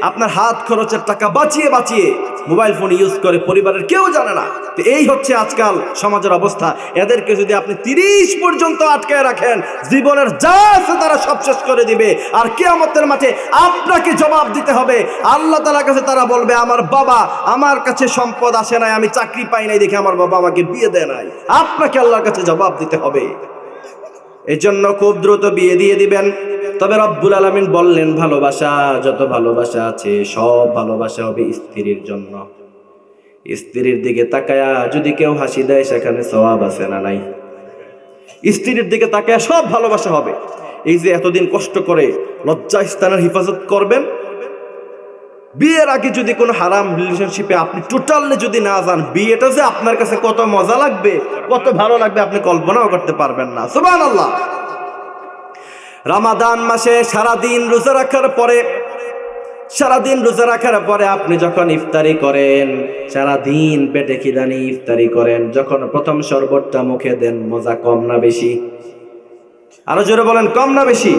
আপনার হাত খরচের টাকা বাঁচিয়ে বাঁচিয়ে মোবাইল ফোন ইউজ করে, পরিবারের কেউ জানে না। তো এই হচ্ছে আজকাল সমাজের অবস্থা। এদেরকে যদি আপনি 30 পর্যন্ত আটকায় রাখেন, জীবনের যা আছে তারা সব শেষ করে দিবে, আর কিয়ামতের মাঠে আপনাকে জবাব দিতে হবে। আল্লাহ তাআলার কাছে তারা বলবে, আমার বাবা, আমার কাছে সম্পদ আসে নাই, আমি চাকরি পাই নাই দেখে আমার বাবা আমাকে বিয়ে দেয় নাই। আপনাকে আল্লাহর কাছে জবাব দিতে হবে। এই জন্য খুব দ্রুত বিয়ে দিয়ে দিবেন। তবে রব্বুল আলামিন বললেন, ভালোবাসা, যত ভালোবাসা আছে সব ভালোবাসা হবে স্ত্রীর জন্য। স্ত্রীর দিকে তাকায়া যদি কেউ হাসি দেয়, সেখানে সওয়াব আছে না নাই? স্ত্রীর দিকে তাকায়া সব ভালোবাসা হবে। এই যে এতদিন কষ্ট করে লজ্জা স্থানের হিফাজত করবেন, বিয়ের আগে যদি কোনো হারাম রিলেশনশিপে আপনি টোটালি যদি না যান, বিয়েটা যে আপনার কাছে কত মজা লাগবে, কত ভালো লাগবে, আপনি কল্পনাও করতে পারবেন না। সুবহানাল্লাহ। রমাদান মাসে সারাদিন রোজা রাখার পরে, সারাদিন রোজা রাখার পরে আপনি যখন ইফতারি করেন, সারাদিন পেটে খিদানি ইফতারি করেন, যখন প্রথম শরবতটা মুখে দেন, মজা কম না বেশি? আরো জোরে বলেন, কম না বেশি?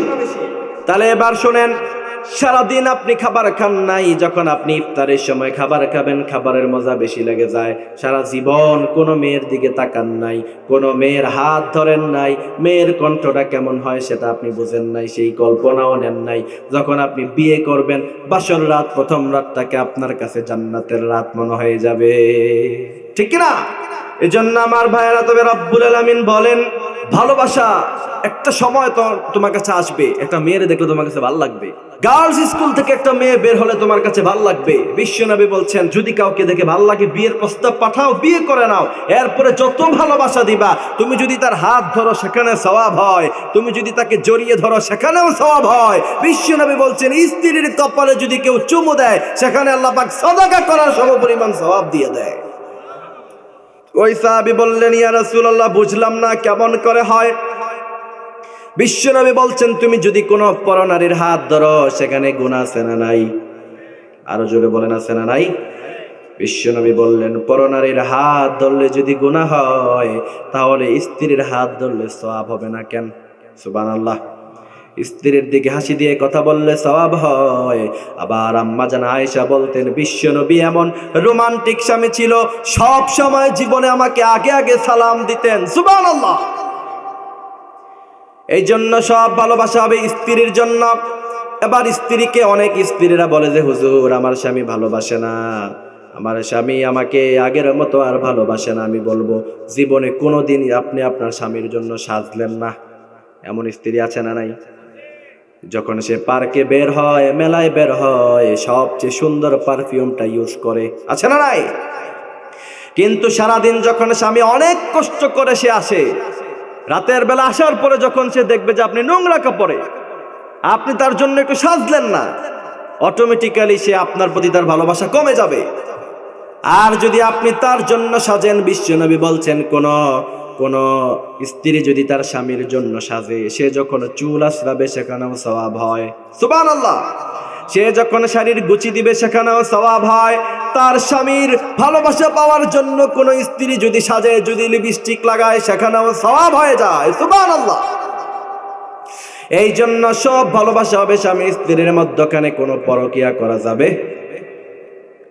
তাহলে এবার শোনেন, সারাদিন আপনি খাবার খান নাই, যখন আপনি ইফতারের সময় খাবার খাবেন, খাবারের মজা বেশি লেগে যায়। সারা জীবন কোনো মেয়ের দিকে তাকান নাই, কোনো মেয়ের হাত ধরেন নাই, মেয়ের কণ্ঠটা কেমন হয় সেটা আপনি বুঝেন নাই, সেই কল্পনাও নেন নাই। যখন আপনি বিয়ে করবেন, বাসর রাত, প্রথম রাতটাকে আপনার কাছে জান্নাতের রাত মনে হয়ে যাবে, ঠিক কিনা? এজন্য আমার ভাইয়েরা, তবে রব্বুল আলামিন বলেন, ভালোবাসা একটা সময় তো তোমার কাছে আসবে, একটা মেয়ের দেখলে তোমার কাছে ভালো লাগবে। গার্লস স্কুল থেকে একটা মেয়ে বের হলে তোমার কাছে ভালো লাগবে। বিশ্বনবী বলছেন, যদি কাউকে দেখে ভালো লাগে, বিয়ের প্রস্তাব পাঠাও, বিয়ে করে নাও। এরপরে যত ভালোবাসা দিবা, তুমি যদি তার হাত ধরো সেখানে সওয়াব হয়, তুমি যদি তাকে জড়িয়ে ধরো সেখানেও সওয়াব হয়। বিশ্বনবী বলছেন, স্ত্রীর কপালে যদি কেউ চুমু দেয়, সেখানে আল্লাহ পাক সাদাকা করার সমপরিমাণ সওয়াব দিয়ে দেয়। ওই সাহাবী বললেন, ইয়া রাসূলুল্লাহ, বুঝলাম না কেমন করে হয়? বিশ্বনবী বলছেন, তুমি যদি কোনো পরনারীর হাত ধরো, সেখানে গুনাহ আছে না নাই? আরো জোরে বলেন, আছে না নাই? বিশ্বনবী বললেন, পরনারীর হাত ধরলে যদি গুনাহ হয়, তাহলে স্ত্রীর হাত ধরলে সওয়াব হবে না কেন? সুবহানাল্লাহ। স্ত্রীর দিকে হাসি দিয়ে কথা বললে সওয়াব হয়। আবার আম্মা জান আয়েশা বলতেন, বিশ্বনবী এমন রোমান্টিক স্বামী ছিল, সব সময় জীবনে আমাকে আগে আগে সালাম দিতেন। সুবহানাল্লাহ। এই জন্য সব ভালোবাসা হবে স্ত্রীর জন্য। এবার স্ত্রীকে অনেক স্ত্রীরা বলে যে, হুজুর, আমার স্বামী ভালোবাসে না, আমার স্বামী আমাকে আগের মতো আর ভালোবাসে না। আমি বলবো, জীবনে কোনোদিন আপনি আপনার স্বামীর জন্য সাজলেন না। এমন স্ত্রী আছে না নাই? যখন সে পার্কে বের হয়, মেলায় বের হয়, সবচেয়ে সুন্দর পারফিউমটা ইউজ করে, আছে না নাই? কিন্তু সারাদিন যখন স্বামী অনেক কষ্ট করে সে আসে, রাতের বেলা আসার পরে যখন সে দেখবে যে আপনি নোংরা কাপড়ে, আপনি তার জন্য একটু সাজলেন না, অটোমেটিক্যালি সে আপনার প্রতি তার ভালোবাসা কমে যাবে। আর যদি আপনি তার জন্য সাজেন, বিশ্বনবী বলছেন, কোন স্ত্রী যদি তার স্বামীর জন্য সাজে, সে যখন চুল আঁচড়াবে সেখানেও সওয়াব হয়। সুবহানাল্লাহ। সে যখন শাড়ির গুচি দিবে সেখানেও সওয়াব হয়। তার স্বামীর ভালোবাসা পাওয়ার জন্য কোন স্ত্রী যদি সাজে, যদি লিপস্টিক লাগায়, সেখানেও সওয়াব হয়ে যায়। সুবহানাল্লাহ। এই জন্য সব ভালোবাসা হবে স্বামী স্ত্রীর মধ্যখানে কোনো পরকিয়া করা যাবে,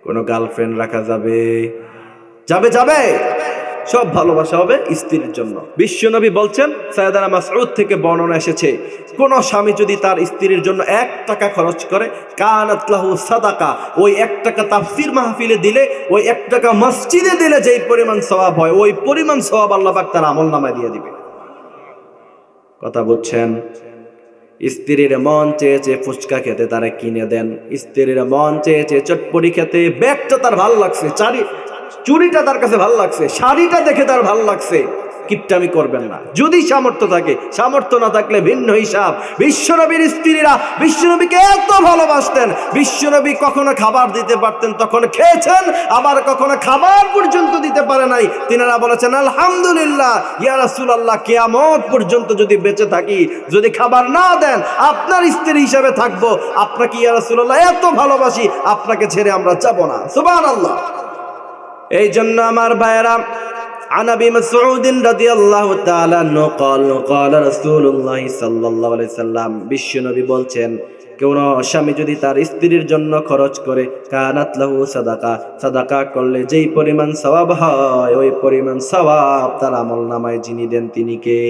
কোনো গার্লফ্রেন্ড রাখা যাবে? যাবে যাবে। সব ভালোবাসা হবে স্ত্রীর জন্য। বিশ্বনবী বলছেন, সাইয়েদানা মাসউদ থেকে বর্ণনা এসেছে, কোন স্বামী যদি তার স্ত্রীর জন্য 1 টাকা খরচ করে, কানাত লাহু সাদাকা, ওই 1 টাকা তাফসীর মাহফিলে দিলে, ওই 1 টাকা মসজিদে দিলে যেই পরিমাণ সওয়াব হয়, ওই পরিমাণ সওয়াব আল্লাহ পাক তার আমলনামায় দিয়ে দিবে। কথা বুঝছেন? স্ত্রীর মন চেয়েছে ফুচকা খেতে, তারা কিনে দেন। স্ত্রীর মন চেয়েছে চটপটি খেতে, ব্যাগটা তার ভালো লাগছে, চুড়িটা তার কাছে ভালো লাগছে, শাড়িটা দেখে তার ভালো লাগছে, কিপটামি করবেন না। যদি সামর্থ্য থাকে, সামর্থ্য না থাকলে ভিন্ন হিসাব। বিশ্বনবীর স্ত্রীরা বিশ্বনবীকে এত ভালোবাসতেন, বিশ্বনবী কখনো খাবার দিতে পারতেন, তখন খেয়েছেন, আবার কখনো খাবার পর্যন্ত দিতে পারে নাই, তিনারা বলেছেন, আলহামদুলিল্লাহ ইয়া রাসূলুল্লাহ, কিয়ামত পর্যন্ত যদি বেঁচে থাকি, যদি খাবার না দেন, আপনার স্ত্রী হিসাবে থাকবো। আপনাকে ইয়া রাসূলুল্লাহ এত ভালোবাসি, আপনাকে ছেড়ে আমরা যাব না। সুবহানাল্লাহ। এই জন্য আমার ভাইয়েরা, عن ابي مسعود رضي الله تعالى عنه قال قال رسول الله صلى الله عليه وسلم বিশ্বনবী বলছেন, কোন স্বামী যদি তার স্ত্রীর জন্য খরচ করে, কানাত লাহু সাদাকা, সাদাকা করলে যেই পরিমাণ সওয়াব হয় ওই পরিমাণ সওয়াব তার আমলনামায় যিনি দেন তিনি কে?